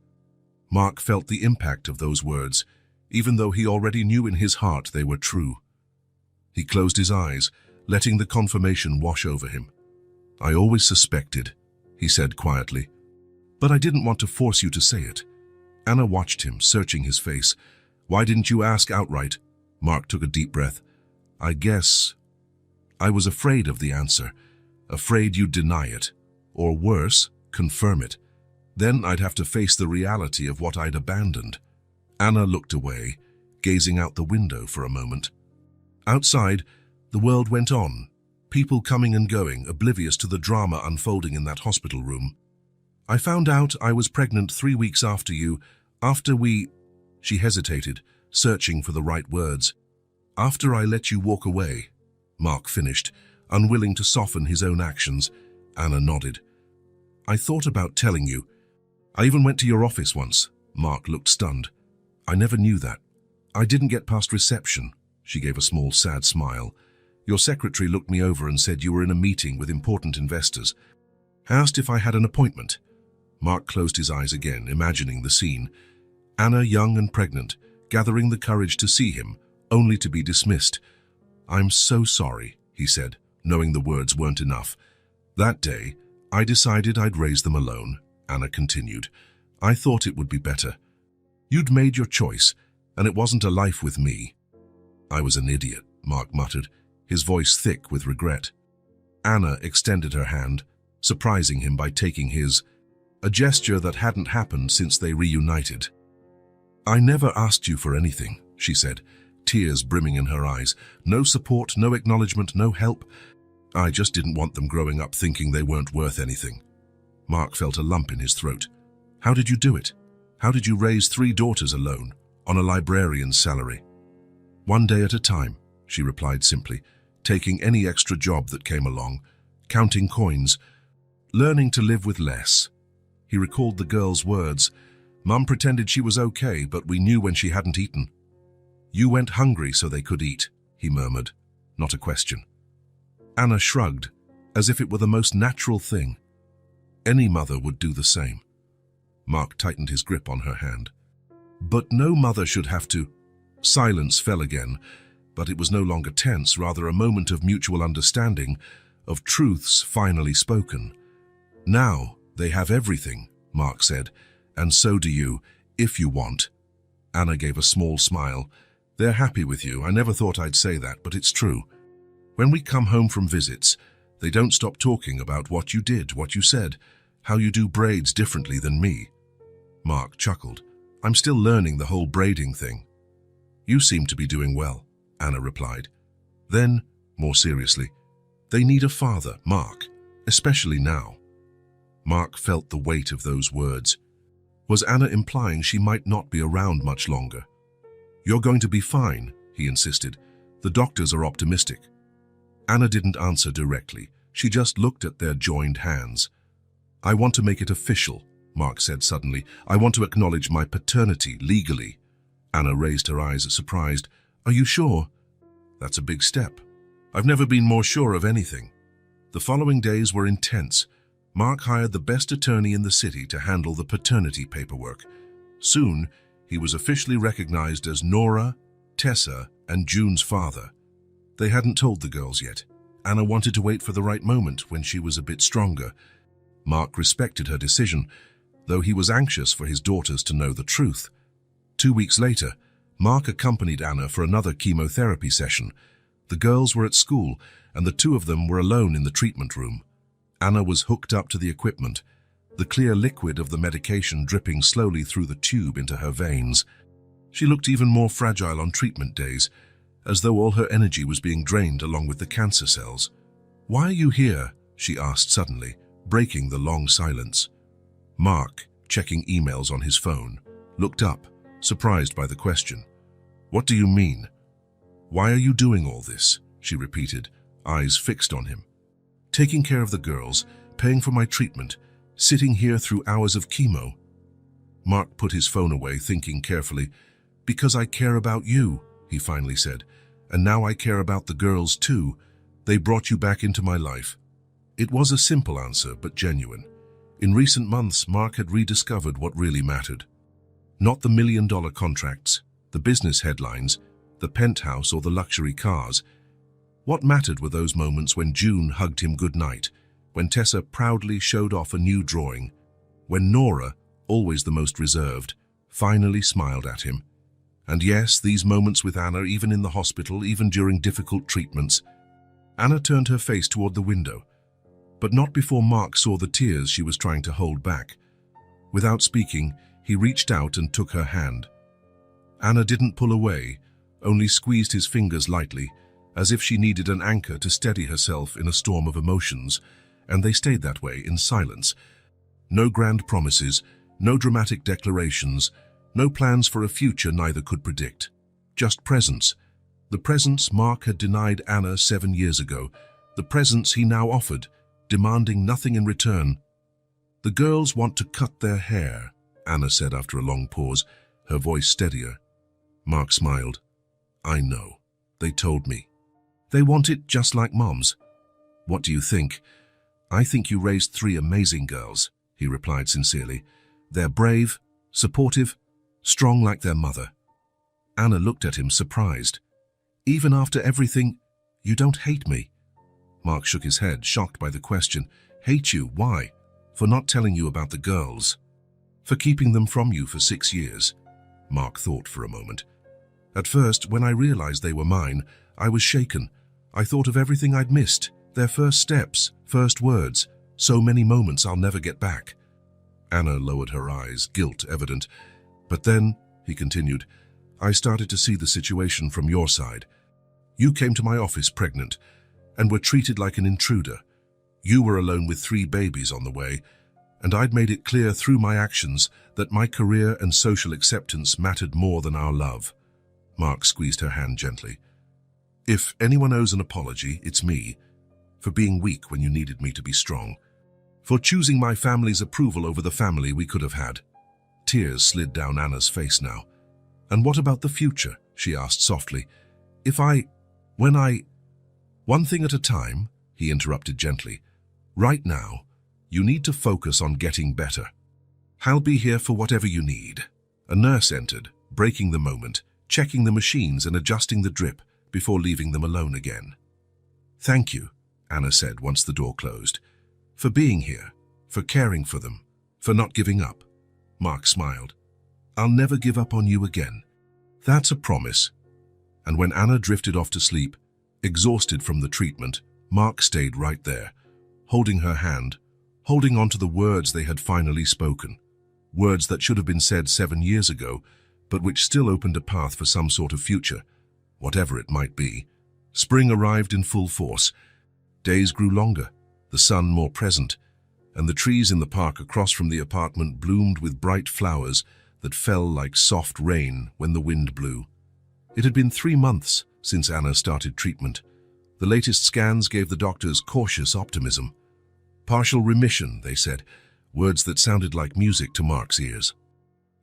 Mark felt the impact of those words, even though he already knew in his heart they were true. He closed his eyes, letting the confirmation wash over him. "I always suspected," he said quietly. "But I didn't want to force you to say it." Anna watched him, searching his face. "Why didn't you ask outright?" Mark took a deep breath. "I guess I was afraid of the answer, afraid you'd deny it, or worse, confirm it. Then I'd have to face the reality of what I'd abandoned." Anna looked away, gazing out the window for a moment. Outside, the world went on, people coming and going, oblivious to the drama unfolding in that hospital room. "I found out I was pregnant 3 weeks after you, after we—" She hesitated, searching for the right words. "After I let you walk away," Mark finished, unwilling to soften his own actions. Anna nodded. "I thought about telling you. I even went to your office once." Mark looked stunned. "I never knew that. I didn't get past reception." She gave a small, sad smile. "Your secretary looked me over and said you were in a meeting with important investors. Asked if I had an appointment." Mark closed his eyes again, imagining the scene. Anna, young and pregnant, gathering the courage to see him, only to be dismissed. "I'm so sorry," he said, knowing the words weren't enough. "That day, I decided I'd raise them alone," Anna continued. "I thought it would be better. You'd made your choice, and it wasn't a life with me." "I was an idiot," Mark muttered, his voice thick with regret. Anna extended her hand, surprising him by taking his, a gesture that hadn't happened since they reunited. "I never asked you for anything," she said, tears brimming in her eyes. "No support, no acknowledgement, no help. I just didn't want them growing up thinking they weren't worth anything." Mark felt a lump in his throat. "How did you do it? How did you raise 3 daughters alone, on a librarian's salary?" "One day at a time," she replied simply, taking any extra job that came along, counting coins, learning to live with less. He recalled the girl's words. "Mum pretended she was okay, but we knew when she hadn't eaten." "You went hungry so they could eat," he murmured, not a question. Anna shrugged, as if it were the most natural thing. Any mother would do the same. Mark tightened his grip on her hand. "But no mother should have to—" Silence fell again, but it was no longer tense, rather a moment of mutual understanding, of truths finally spoken. "Now they have everything," Mark said, "and so do you, if you want." Anna gave a small smile. "They're happy with you. I never thought I'd say that, but it's true. When we come home from visits, they don't stop talking about what you did, what you said, how you do braids differently than me." Mark chuckled. "I'm still learning the whole braiding thing." "You seem to be doing well," Anna replied. Then, more seriously, "They need a father, Mark, especially now." Mark felt the weight of those words. Was Anna implying she might not be around much longer? "You're going to be fine," he insisted. "The doctors are optimistic." Anna didn't answer directly. She just looked at their joined hands. "I want to make it official," Mark said suddenly. "I want to acknowledge my paternity legally." Anna raised her eyes, surprised. "Are you sure?" "That's a big step. I've never been more sure of anything." The following days were intense. Mark hired the best attorney in the city to handle the paternity paperwork. Soon, he was officially recognized as Nora, Tessa, and June's father. They hadn't told the girls yet. Anna wanted to wait for the right moment when she was a bit stronger. Mark respected her decision, though he was anxious for his daughters to know the truth. 2 weeks later, Mark accompanied Anna for another chemotherapy session. The girls were at school, and the two of them were alone in the treatment room. Anna was hooked up to the equipment, the clear liquid of the medication dripping slowly through the tube into her veins. She looked even more fragile on treatment days, as though all her energy was being drained along with the cancer cells. "Why are you here?" she asked suddenly, breaking the long silence. Mark, checking emails on his phone, looked up, surprised by the question. "What do you mean?" "Why are you doing all this?" she repeated, eyes fixed on him. "Taking care of the girls, paying for my treatment, sitting here through hours of chemo." Mark put his phone away, thinking carefully. "Because I care about you," he finally said, "and now I care about the girls too. They brought you back into my life." It was a simple answer, but genuine. In recent months, Mark had rediscovered what really mattered. Not the million-dollar contracts, the business headlines, the penthouse or the luxury cars. What mattered were those moments when June hugged him goodnight, when Tessa proudly showed off a new drawing, when Nora, always the most reserved, finally smiled at him. And yes, these moments with Anna, even in the hospital, even during difficult treatments. Anna turned her face toward the window, but not before Mark saw the tears she was trying to hold back. Without speaking, he reached out and took her hand. Anna didn't pull away, only squeezed his fingers lightly, as if she needed an anchor to steady herself in a storm of emotions, and they stayed that way in silence. No grand promises, no dramatic declarations, no plans for a future neither could predict. Just presence. The presence Mark had denied Anna 7 years ago, the presence he now offered, demanding nothing in return. "The girls want to cut their hair," Anna said after a long pause, her voice steadier. Mark smiled. "I know. They told me. They want it just like Mom's." "What do you think?" "I think you raised 3 amazing girls," he replied sincerely. "They're brave, supportive, strong like their mother." Anna looked at him surprised. "Even after everything, you don't hate me?" Mark shook his head, shocked by the question. "Hate you? Why?" "For not telling you about the girls. For keeping them from you for 6 years." Mark thought for a moment. "At first, when I realized they were mine, I was shaken. I thought of everything I'd missed, their first steps, first words, so many moments I'll never get back." Anna lowered her eyes, guilt evident. "But then," he continued, "I started to see the situation from your side. You came to my office pregnant, and were treated like an intruder. You were alone with 3 babies on the way, and I'd made it clear through my actions that my career and social acceptance mattered more than our love." Mark squeezed her hand gently. "If anyone owes an apology, it's me, for being weak when you needed me to be strong, for choosing my family's approval over the family we could have had." Tears slid down Anna's face now. "And what about the future?" she asked softly. When I... "One thing at a time," he interrupted gently. "Right now, you need to focus on getting better. I'll be here for whatever you need." A nurse entered, breaking the moment, checking the machines and adjusting the drip before leaving them alone again. "Thank you," Anna said once the door closed, "for being here, for caring for them, for not giving up." Mark smiled. "I'll never give up on you again." "That's a promise." And when Anna drifted off to sleep, exhausted from the treatment, Mark stayed right there, holding her hand, holding on to the words they had finally spoken. Words that should have been said 7 years ago, but which still opened a path for some sort of future, whatever it might be. Spring arrived in full force. Days grew longer, the sun more present, and the trees in the park across from the apartment bloomed with bright flowers that fell like soft rain when the wind blew. It had been 3 months since Anna started treatment. The latest scans gave the doctors cautious optimism. Partial remission, they said, words that sounded like music to Mark's ears.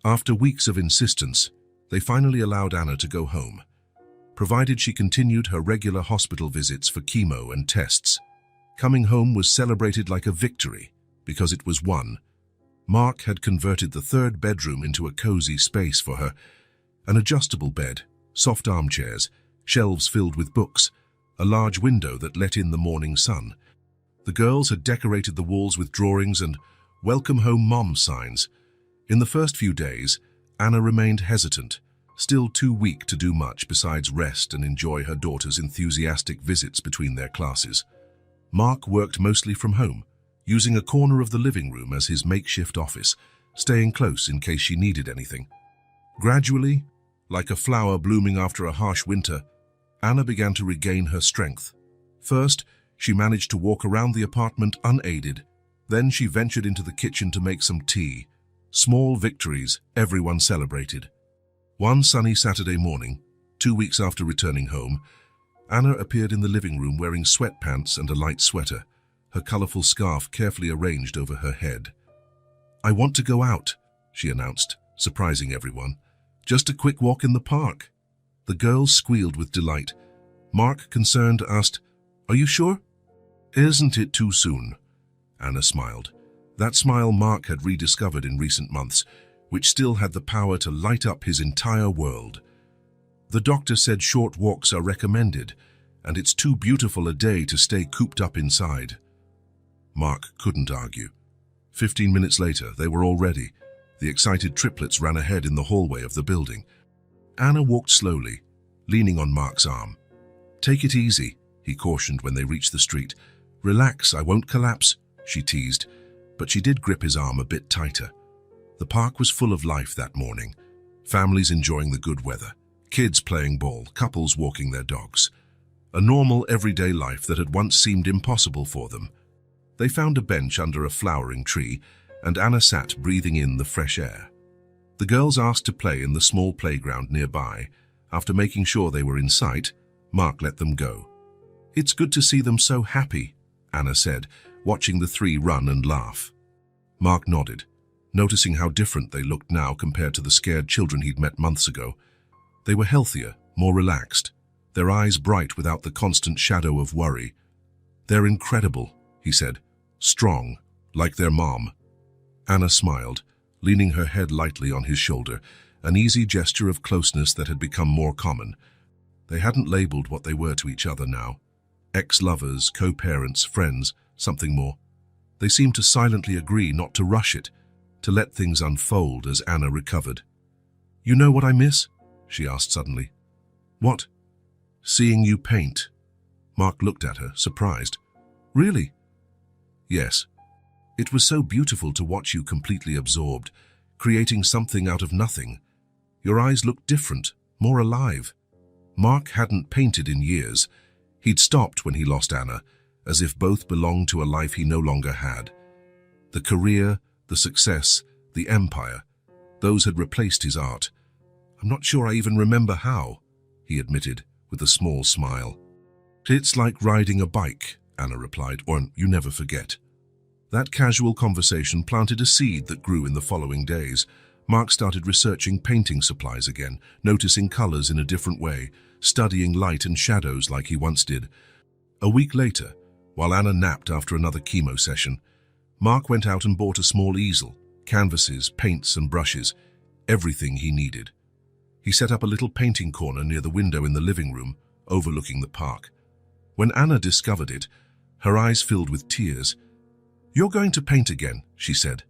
After weeks of insistence, they finally allowed Anna to go home, provided she continued her regular hospital visits for chemo and tests. Coming home was celebrated like a victory, because it was won. Mark had converted the 3rd bedroom into a cozy space for her, an adjustable bed, soft armchairs, shelves filled with books, a large window that let in the morning sun. The girls had decorated the walls with drawings and "Welcome Home Mom" signs. In the first few days, Anna remained hesitant, still too weak to do much besides rest and enjoy her daughter's enthusiastic visits between their classes. Mark worked mostly from home, using a corner of the living room as his makeshift office, staying close in case she needed anything. Gradually, like a flower blooming after a harsh winter, Anna began to regain her strength. First, she managed to walk around the apartment unaided. Then she ventured into the kitchen to make some tea. Small victories everyone celebrated. One sunny Saturday morning, 2 weeks after returning home, Anna appeared in the living room wearing sweatpants and a light sweater, her colorful scarf carefully arranged over her head. "I want to go out," she announced, surprising everyone. "Just a quick walk in the park." The girls squealed with delight. Mark, concerned, asked, "Are you sure?" "Isn't it too soon?" Anna smiled. That smile Mark had rediscovered in recent months, which still had the power to light up his entire world. "The doctor said short walks are recommended, and it's too beautiful a day to stay cooped up inside." Mark couldn't argue. 15 minutes later, they were all ready. The excited triplets ran ahead in the hallway of the building. Anna walked slowly, leaning on Mark's arm. "Take it easy," he cautioned when they reached the street. "Relax, I won't collapse," she teased, but she did grip his arm a bit tighter. The park was full of life that morning. Families enjoying the good weather, kids playing ball, couples walking their dogs. A normal, everyday life that had once seemed impossible for them. They found a bench under a flowering tree, and Anna sat breathing in the fresh air. The girls asked to play in the small playground nearby. After making sure they were in sight, Mark let them go. "It's good to see them so happy," Anna said, watching the three run and laugh. Mark nodded, noticing how different they looked now compared to the scared children he'd met months ago. They were healthier, more relaxed, their eyes bright without the constant shadow of worry. "They're incredible," he said, "strong, like their mom." Anna smiled, leaning her head lightly on his shoulder, an easy gesture of closeness that had become more common. They hadn't labeled what they were to each other now. Ex-lovers, co-parents, friends, something more. They seemed to silently agree not to rush it, to let things unfold as Anna recovered. "You know what I miss?" she asked suddenly. "What?" "Seeing you paint." Mark looked at her, surprised. "Really?" "Yes. It was so beautiful to watch you completely absorbed, creating something out of nothing. Your eyes looked different, more alive." Mark hadn't painted in years. He'd stopped when he lost Anna, as if both belonged to a life he no longer had. The career, the success, the empire, those had replaced his art. "I'm not sure I even remember how," he admitted, with a small smile. "It's like riding a bike," Anna replied, "or you never forget." That casual conversation planted a seed that grew in the following days. Mark started researching painting supplies again, noticing colors in a different way, studying light and shadows like he once did. A week later, while Anna napped after another chemo session, Mark went out and bought a small easel, canvases, paints and brushes, everything he needed. He set up a little painting corner near the window in the living room, overlooking the park. When Anna discovered it, her eyes filled with tears. "You're going to paint again," she said.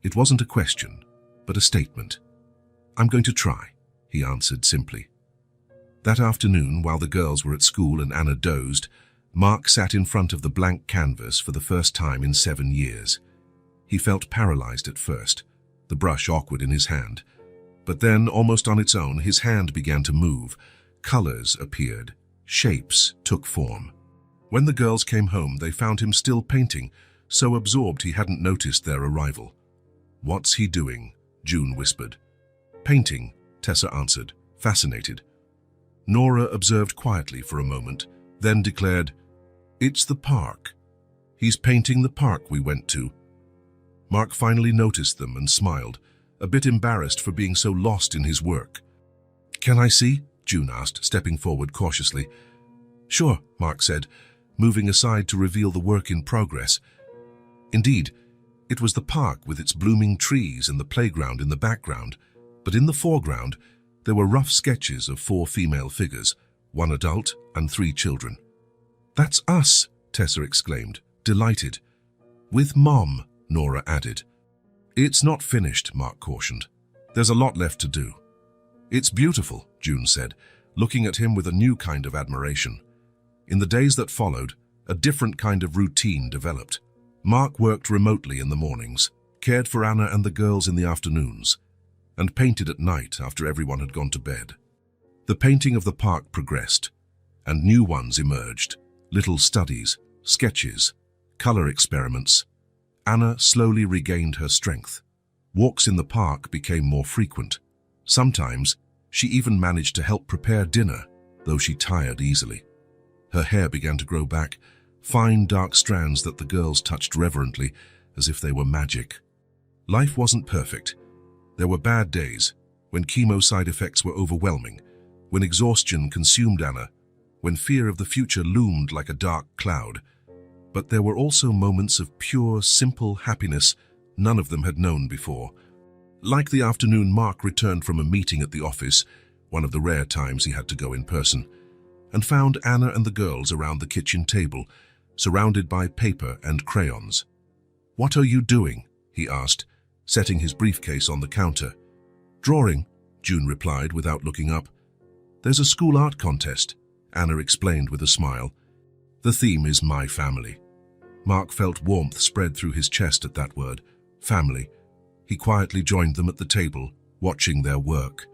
It wasn't a question, but a statement. "I'm going to try," he answered simply. That afternoon, while the girls were at school and Anna dozed, Mark sat in front of the blank canvas for the first time in 7 years. He felt paralyzed at first, the brush awkward in his hand. But then, almost on its own, his hand began to move. Colors appeared. Shapes took form. When the girls came home, they found him still painting, so absorbed he hadn't noticed their arrival. "What's he doing?" June whispered. "Painting," Tessa answered, fascinated. Nora observed quietly for a moment, then declared, "It's the park. He's painting the park we went to." Mark finally noticed them and smiled, a bit embarrassed for being so lost in his work. "Can I see?" June asked, stepping forward cautiously. "Sure," Mark said, moving aside to reveal the work in progress. Indeed, it was the park with its blooming trees and the playground in the background, but in the foreground there were rough sketches of 4 female figures, 1 adult and 3 children. "That's us," Tessa exclaimed, delighted. "With Mom," Nora added. "It's not finished," Mark cautioned. "There's a lot left to do." It's beautiful, June said, looking at him with a new kind of admiration. In the days that followed, a different kind of routine developed. Mark worked remotely in the mornings, cared for Anna and the girls in the afternoons, and painted at night after everyone had gone to bed. The painting of the park progressed, and new ones emerged. Little studies, sketches, color experiments. Anna slowly regained her strength. Walks in the park became more frequent. Sometimes, she even managed to help prepare dinner, though she tired easily. Her hair began to grow back, fine dark strands that the girls touched reverently, as if they were magic. Life wasn't perfect. There were bad days, when chemo side effects were overwhelming, when exhaustion consumed Anna, when fear of the future loomed like a dark cloud. But there were also moments of pure, simple happiness none of them had known before. Like the afternoon Mark returned from a meeting at the office, one of the rare times he had to go in person, and found Anna and the girls around the kitchen table, surrounded by paper and crayons. "What are you doing?" he asked, setting his briefcase on the counter. "Drawing," June replied without looking up. "There's a school art contest," Anna explained with a smile. "The theme is my family." Mark felt warmth spread through his chest at that word, family. He quietly joined them at the table, watching their work.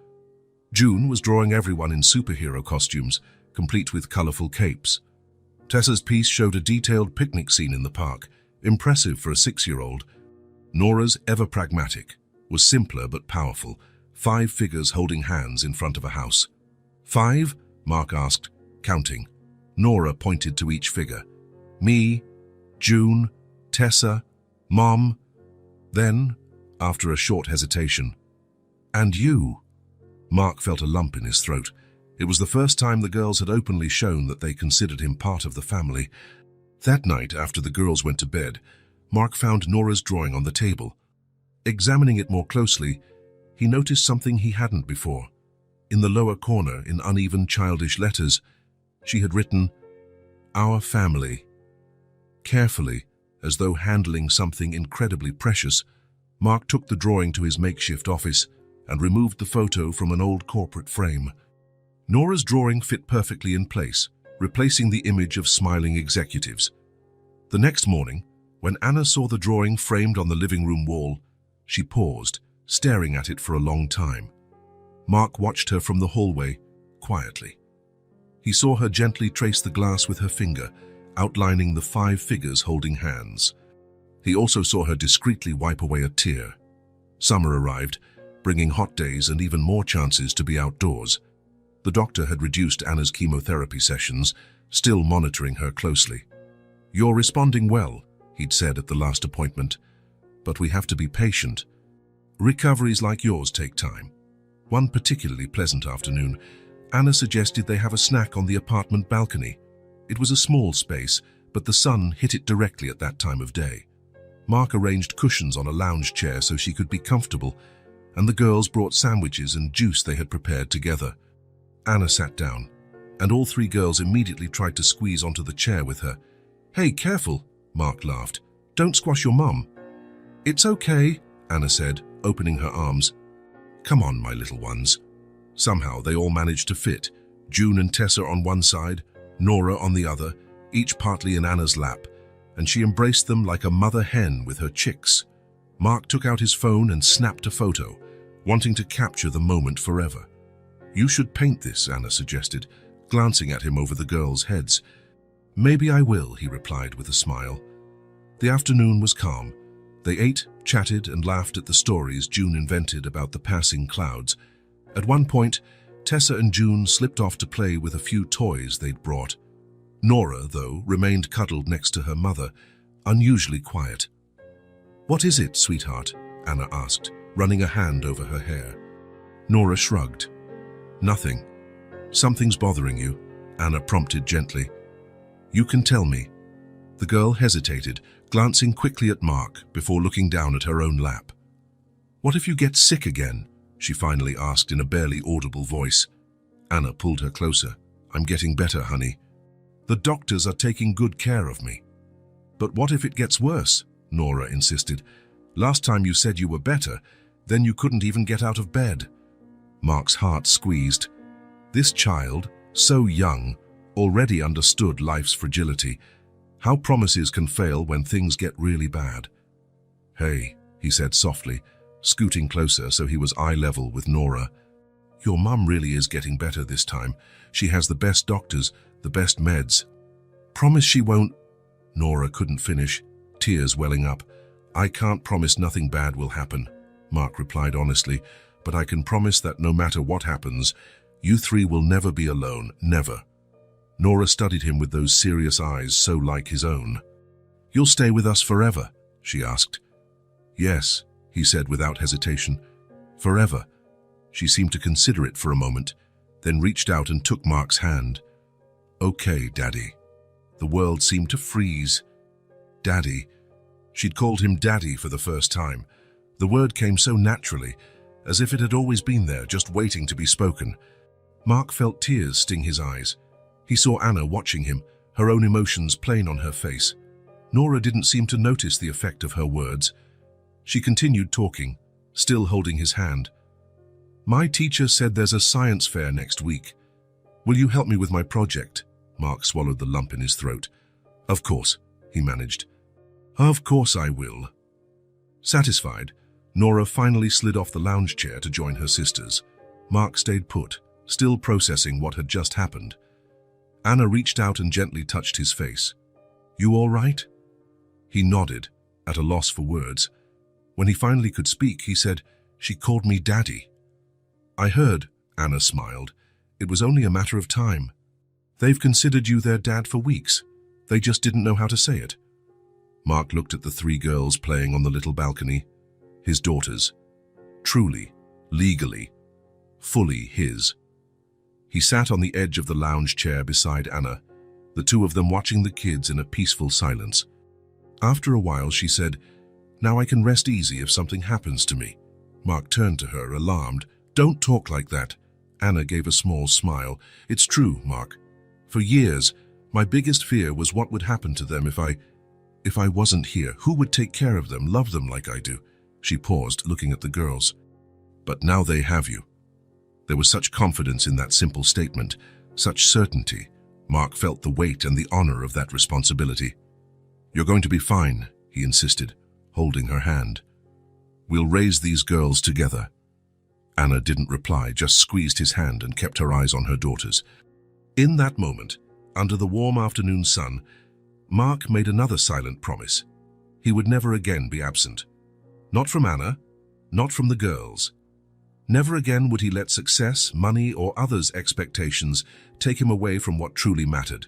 June was drawing everyone in superhero costumes, complete with colorful capes. Tessa's piece showed a detailed picnic scene in the park, impressive for a 6-year-old. Nora's, ever pragmatic, was simpler but powerful, 5 figures holding hands in front of a house. "5?" Mark asked, counting. Nora pointed to each figure. "Me, June, Tessa, Mom." Then, after a short hesitation, "And you?" Mark felt a lump in his throat. It was the first time the girls had openly shown that they considered him part of the family. That night, after the girls went to bed, Mark found Nora's drawing on the table. Examining it more closely, he noticed something he hadn't before. In the lower corner, in uneven childish letters, she had written, "Our family." Carefully, as though handling something incredibly precious, Mark took the drawing to his makeshift office and removed the photo from an old corporate frame. Nora's drawing fit perfectly in place, replacing the image of smiling executives. The next morning, when Anna saw the drawing framed on the living room wall, she paused, staring at it for a long time. Mark watched her from the hallway, quietly. He saw her gently trace the glass with her finger, outlining the 5 figures holding hands. He also saw her discreetly wipe away a tear. Summer arrived, bringing hot days and even more chances to be outdoors. The doctor had reduced Anna's chemotherapy sessions, still monitoring her closely. "You're responding well," he'd said at the last appointment, "but we have to be patient. Recoveries like yours take time." One particularly pleasant afternoon, Anna suggested they have a snack on the apartment balcony. It was a small space, but the sun hit it directly at that time of day. Mark arranged cushions on a lounge chair so she could be comfortable, and the girls brought sandwiches and juice they had prepared together. Anna sat down, and all 3 girls immediately tried to squeeze onto the chair with her. "Hey, careful," Mark laughed. "Don't squash your mum." "It's okay," Anna said, opening her arms. "Come on, my little ones." Somehow they all managed to fit, June and Tessa on one side, Nora on the other, each partly in Anna's lap, and she embraced them like a mother hen with her chicks. Mark took out his phone and snapped a photo, wanting to capture the moment forever. "You should paint this," Anna suggested, glancing at him over the girls' heads. "Maybe I will," he replied with a smile. The afternoon was calm. They ate, chatted, and laughed at the stories June invented about the passing clouds. At one point, Tessa and June slipped off to play with a few toys they'd brought. Nora, though, remained cuddled next to her mother, unusually quiet. "What is it, sweetheart?" Anna asked, running a hand over her hair. Nora shrugged. "Nothing. Something's bothering you," Anna prompted gently. "You can tell me." The girl hesitated, glancing quickly at Mark before looking down at her own lap. "What if you get sick again?" she finally asked in a barely audible voice. Anna pulled her closer. "I'm getting better, honey. The doctors are taking good care of me." "But what if it gets worse?" Nora insisted. "Last time you said you were better, then you couldn't even get out of bed." Mark's heart squeezed. This child, so young, already understood life's fragility. How promises can fail when things get really bad. "Hey," he said softly, scooting closer so he was eye level with Nora. "Your mum really is getting better this time. She has the best doctors, the best meds. Promise she won't—" Nora couldn't finish, tears welling up. "I can't promise nothing bad will happen," Mark replied honestly, "but I can promise that no matter what happens, you three will never be alone, never." Nora studied him with those serious eyes so like his own. "You'll stay with us forever?" she asked. "Yes," he said without hesitation. "Forever." She seemed to consider it for a moment, then reached out and took Mark's hand. "Okay, Daddy." The world seemed to freeze. Daddy. She'd called him Daddy for the first time. The word came so naturally, as if it had always been there, just waiting to be spoken. Mark felt tears sting his eyes. He saw Anna watching him, her own emotions plain on her face. Nora didn't seem to notice the effect of her words. She continued talking, still holding his hand. "My teacher said there's a science fair next week. Will you help me with my project?" Mark swallowed the lump in his throat. "Of course," he managed. "Of course I will." Satisfied, Nora finally slid off the lounge chair to join her sisters. Mark stayed put, still processing what had just happened. Anna reached out and gently touched his face. "You all right?" He nodded, at a loss for words. When he finally could speak, he said, "She called me Daddy." "I heard," Anna smiled. "It was only a matter of time. They've considered you their dad for weeks. They just didn't know how to say it." Mark looked at the three girls playing on the little balcony. His daughters. Truly, legally, fully his. He sat on the edge of the lounge chair beside Anna, the two of them watching the kids in a peaceful silence. After a while, she said, "Now I can rest easy if something happens to me." Mark turned to her, alarmed. "Don't talk like that." Anna gave a small smile. "It's true, Mark. For years, my biggest fear was what would happen to them if I wasn't here. Who would take care of them, love them like I do?" She paused, looking at the girls. "But now they have you." There was such confidence in that simple statement, such certainty. Mark felt the weight and the honor of that responsibility. "You're going to be fine," he insisted, holding her hand. "We'll raise these girls together." Anna didn't reply, just squeezed his hand and kept her eyes on her daughters. In that moment, under the warm afternoon sun, Mark made another silent promise. He would never again be absent. Not from Anna, not from the girls. Never again would he let success, money, or others' expectations take him away from what truly mattered.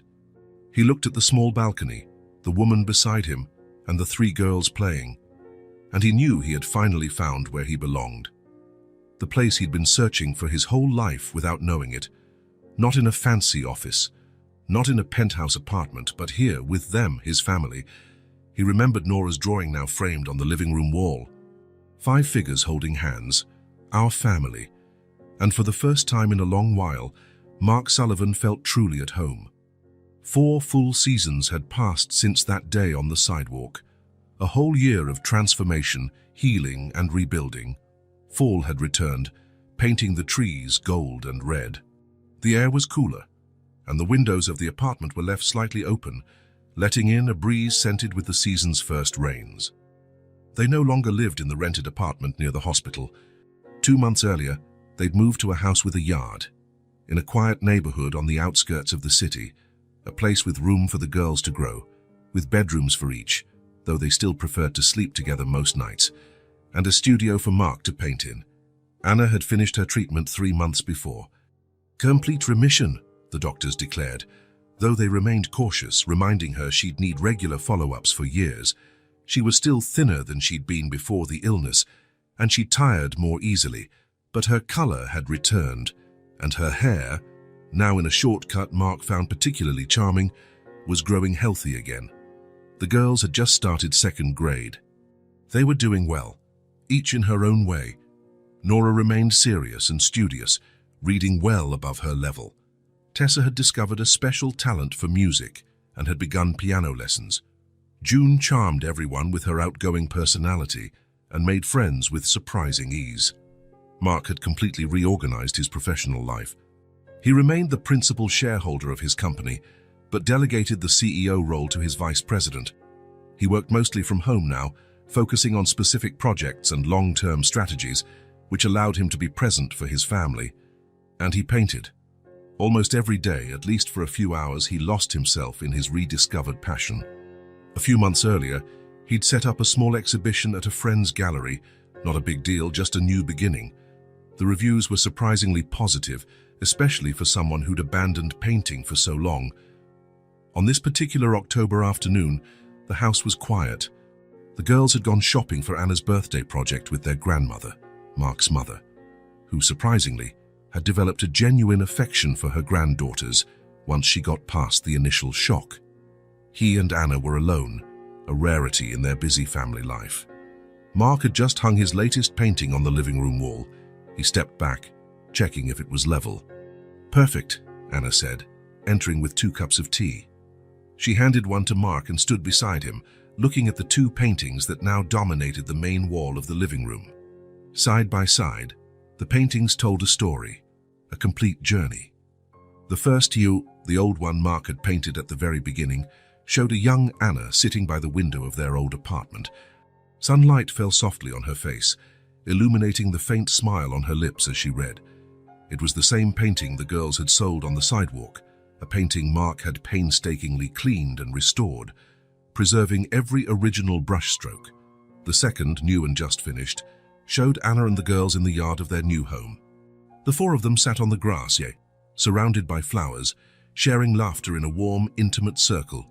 He looked at the small balcony, the woman beside him, and the three girls playing, and he knew he had finally found where he belonged. The place he'd been searching for his whole life without knowing it. Not in a fancy office, not in a penthouse apartment, but here, with them, his family. He remembered Nora's drawing now framed on the living room wall. 5 figures holding hands, our family. And for the first time in a long while, Mark Sullivan felt truly at home. 4 full seasons had passed since that day on the sidewalk. A whole year of transformation, healing, and rebuilding. Fall had returned, painting the trees gold and red. The air was cooler, and the windows of the apartment were left slightly open, letting in a breeze scented with the season's first rains. They no longer lived in the rented apartment near the hospital. 2 months earlier, they'd moved to a house with a yard, in a quiet neighborhood on the outskirts of the city, a place with room for the girls to grow, with bedrooms for each, though they still preferred to sleep together most nights, and a studio for Mark to paint in. Anna had finished her treatment 3 months before. Complete remission, the doctors declared, though they remained cautious, reminding her she'd need regular follow-ups for years. She was still thinner than she'd been before the illness, and she tired more easily, but her color had returned, and her hair, now in a short cut Mark found particularly charming, was growing healthy again. The girls had just started 2nd grade. They were doing well, each in her own way. Nora remained serious and studious, reading well above her level. Tessa had discovered a special talent for music and had begun piano lessons. June charmed everyone with her outgoing personality and made friends with surprising ease. Mark had completely reorganized his professional life. He remained the principal shareholder of his company, but delegated the CEO role to his vice president. He worked mostly from home now, focusing on specific projects and long-term strategies, which allowed him to be present for his family. And he painted. Almost every day, at least for a few hours, he lost himself in his rediscovered passion. A few months earlier, he'd set up a small exhibition at a friend's gallery. Not a big deal, just a new beginning. The reviews were surprisingly positive, especially for someone who'd abandoned painting for so long. On this particular October afternoon, the house was quiet. The girls had gone shopping for Anna's birthday project with their grandmother, Mark's mother, who surprisingly had developed a genuine affection for her granddaughters once she got past the initial shock. He and Anna were alone, a rarity in their busy family life. Mark had just hung his latest painting on the living room wall. He stepped back, checking if it was level. "Perfect," Anna said, entering with 2 cups of tea. She handed one to Mark and stood beside him, looking at the 2 paintings that now dominated the main wall of the living room. Side by side, the paintings told a story, a complete journey. The first hue, the old one Mark had painted at the very beginning, showed a young Anna sitting by the window of their old apartment. Sunlight fell softly on her face, illuminating the faint smile on her lips as she read. It was the same painting the girls had sold on the sidewalk, a painting Mark had painstakingly cleaned and restored, preserving every original brushstroke. The second, new and just finished, showed Anna and the girls in the yard of their new home. The 4 of them sat on the grass, surrounded by flowers, sharing laughter in a warm, intimate circle.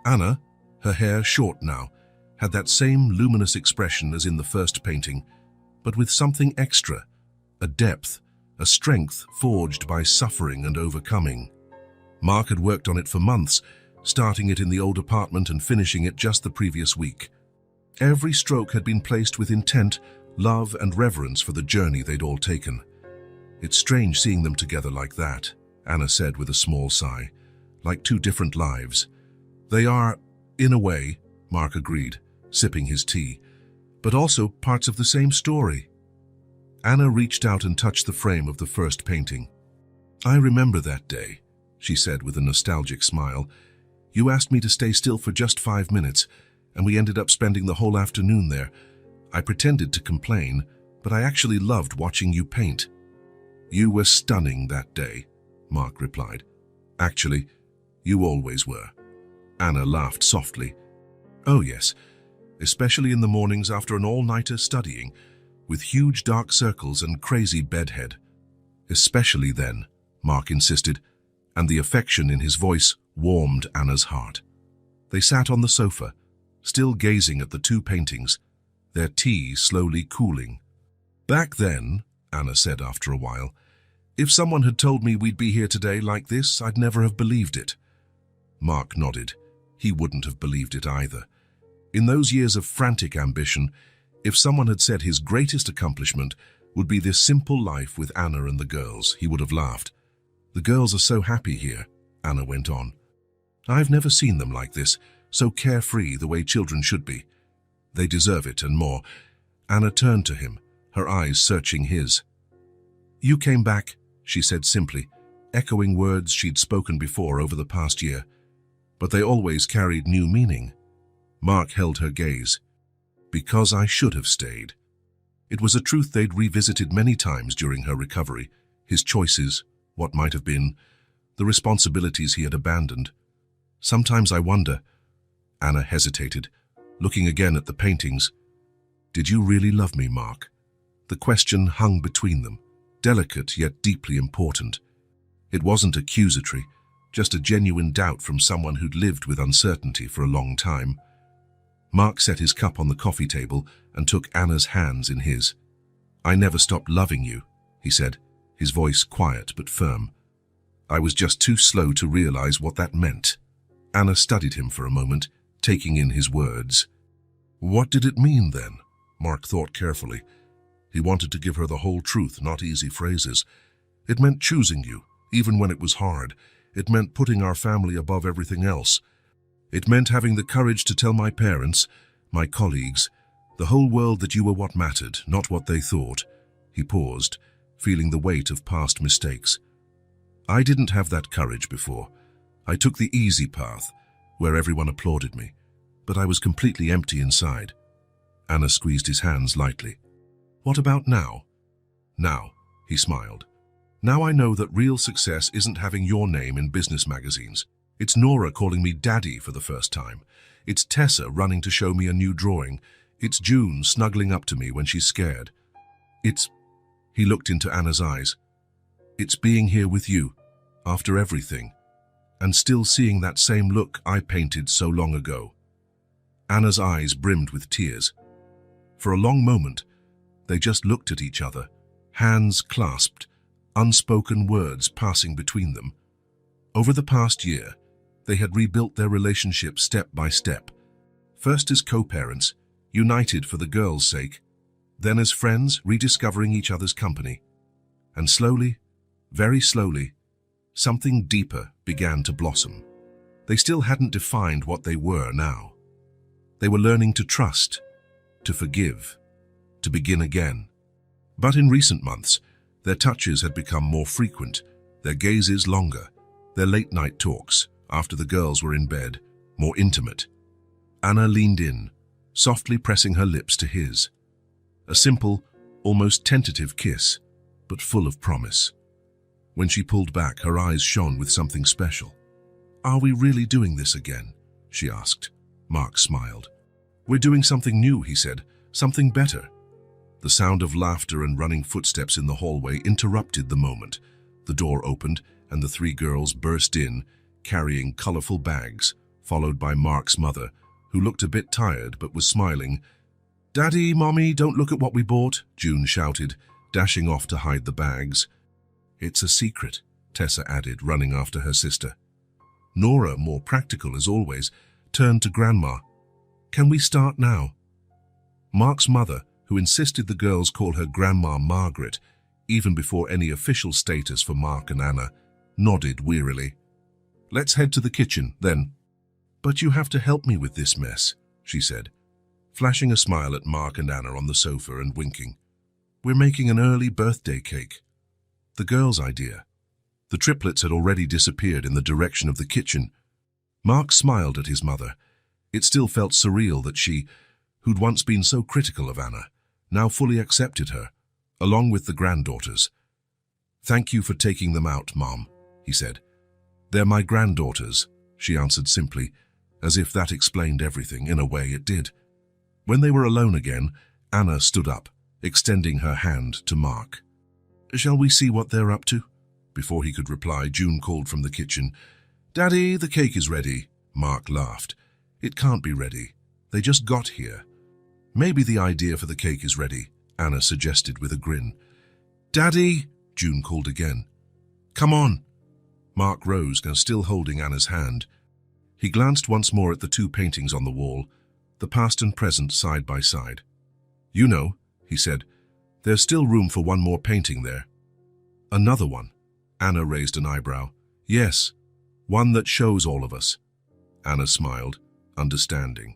Anna, her hair short now, had that same luminous expression as in the first painting, but with something extra, a depth, a strength forged by suffering and overcoming. Mark had worked on it for months, starting it in the old apartment and finishing it just the previous week. Every stroke had been placed with intent, love and reverence for the journey they'd all taken. "It's strange seeing them together like that," Anna said with a small sigh, "like 2 different lives." "They are, in a way," Mark agreed, sipping his tea, "but also parts of the same story." Anna reached out and touched the frame of the first painting. "I remember that day," she said with a nostalgic smile. "You asked me to stay still for just 5 minutes, and we ended up spending the whole afternoon there. I pretended to complain, but I actually loved watching you paint." "You were stunning that day," Mark replied. "Actually, you always were." Anna laughed softly. "Oh yes, especially in the mornings after an all-nighter studying, with huge dark circles and crazy bedhead." "Especially then," Mark insisted, and the affection in his voice warmed Anna's heart. They sat on the sofa, still gazing at the 2 paintings, their tea slowly cooling. "Back then," Anna said after a while, "if someone had told me we'd be here today like this, I'd never have believed it." Mark nodded. He wouldn't have believed it either. In those years of frantic ambition, if someone had said his greatest accomplishment would be this simple life with Anna and the girls, he would have laughed. "The girls are so happy here," Anna went on. "I've never seen them like this, so carefree the way children should be. They deserve it and more." Anna turned to him, her eyes searching his. "You came back," she said simply, echoing words she'd spoken before over the past year. But they always carried new meaning. Mark held her gaze. "Because I should have stayed." It was a truth they'd revisited many times during her recovery, his choices, what might have been, the responsibilities he had abandoned. "Sometimes I wonder," Anna hesitated, looking again at the paintings. "Did you really love me, Mark?" The question hung between them, delicate yet deeply important. It wasn't accusatory, just a genuine doubt from someone who'd lived with uncertainty for a long time. Mark set his cup on the coffee table and took Anna's hands in his. "I never stopped loving you," he said, his voice quiet but firm. "I was just too slow to realize what that meant." Anna studied him for a moment, taking in his words. "What did it mean then?" Mark thought carefully. He wanted to give her the whole truth, not easy phrases. "It meant choosing you, even when it was hard. It meant putting our family above everything else. It meant having the courage to tell my parents, my colleagues, the whole world that you were what mattered, not what they thought." He paused, feeling the weight of past mistakes. I didn't have that courage before. I took the easy path, where everyone applauded me, but I was completely empty inside. Anna squeezed his hands lightly. What about now? Now, he smiled. Now I know that real success isn't having your name in business magazines. It's Nora calling me Daddy for the first time. It's Tessa running to show me a new drawing. It's June snuggling up to me when she's scared. He looked into Anna's eyes. It's being here with you, after everything, and still seeing that same look I painted so long ago. Anna's eyes brimmed with tears. For a long moment, they just looked at each other, hands clasped, unspoken words passing between them. Over the past year, they had rebuilt their relationship step by step. First as co-parents, united for the girls' sake, then as friends, rediscovering each other's company. And slowly, very slowly, something deeper began to blossom. They still hadn't defined what they were now. They were learning to trust, to forgive, to begin again. But in recent months, their touches had become more frequent, their gazes longer, their late-night talks, after the girls were in bed, more intimate. Anna leaned in, softly pressing her lips to his. A simple, almost tentative kiss, but full of promise. When she pulled back, her eyes shone with something special. Are we really doing this again? She asked. Mark smiled. We're doing something new, he said, something better. The sound of laughter and running footsteps in the hallway interrupted the moment. The door opened, and the three girls burst in, carrying colorful bags, followed by Mark's mother, who looked a bit tired but was smiling. Daddy, Mommy, don't look at what we bought, June shouted, dashing off to hide the bags. It's a secret, Tessa added, running after her sister. Nora, more practical as always, turned to Grandma. Can we start now? Mark's mother, who insisted the girls call her Grandma Margaret, even before any official status for Mark and Anna, nodded wearily. Let's head to the kitchen, then. But you have to help me with this mess, she said, flashing a smile at Mark and Anna on the sofa and winking. We're making an early birthday cake. The girls' idea. The triplets had already disappeared in the direction of the kitchen. Mark smiled at his mother. It still felt surreal that she, who'd once been so critical of Anna, now fully accepted her, along with the granddaughters. Thank you for taking them out, Mom, he said. They're my granddaughters, she answered simply, as if that explained everything. In a way it did. When they were alone again, Anna stood up, extending her hand to Mark. Shall we see what they're up to? Before he could reply, June called from the kitchen. Daddy, the cake is ready. Mark laughed. It can't be ready. They just got here. Maybe the idea for the cake is ready, Anna suggested with a grin. Daddy, June called again. Come on. Mark rose, now still holding Anna's hand. He glanced once more at the two paintings on the wall, the past and present side by side. You know, he said, there's still room for one more painting there. Another one? Anna raised an eyebrow. Yes, one that shows all of us. Anna smiled, understanding.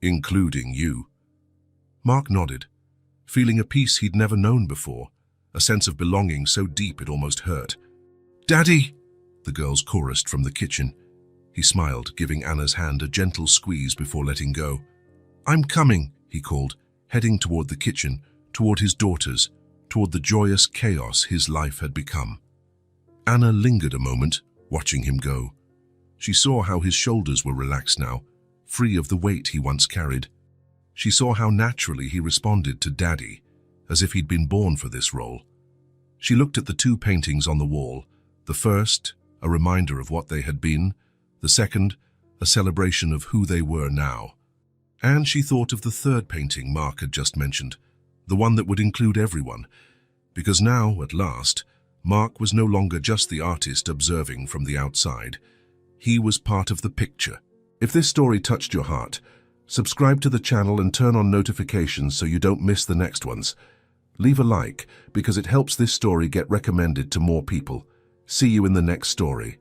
Including you. Mark nodded, feeling a peace he'd never known before, a sense of belonging so deep it almost hurt. Daddy! The girls chorused from the kitchen. He smiled, giving Anna's hand a gentle squeeze before letting go. I'm coming, he called, heading toward the kitchen, toward his daughters, toward the joyous chaos his life had become. Anna lingered a moment, watching him go. She saw how his shoulders were relaxed now, free of the weight he once carried. She saw how naturally he responded to Daddy, as if he'd been born for this role. She looked at the two paintings on the wall, the first, a reminder of what they had been, the second, a celebration of who they were now. And she thought of the third painting Mark had just mentioned, the one that would include everyone, because now, at last, Mark was no longer just the artist observing from the outside. He was part of the picture. If this story touched your heart, subscribe to the channel and turn on notifications so you don't miss the next ones. Leave a like, because it helps this story get recommended to more people. See you in the next story.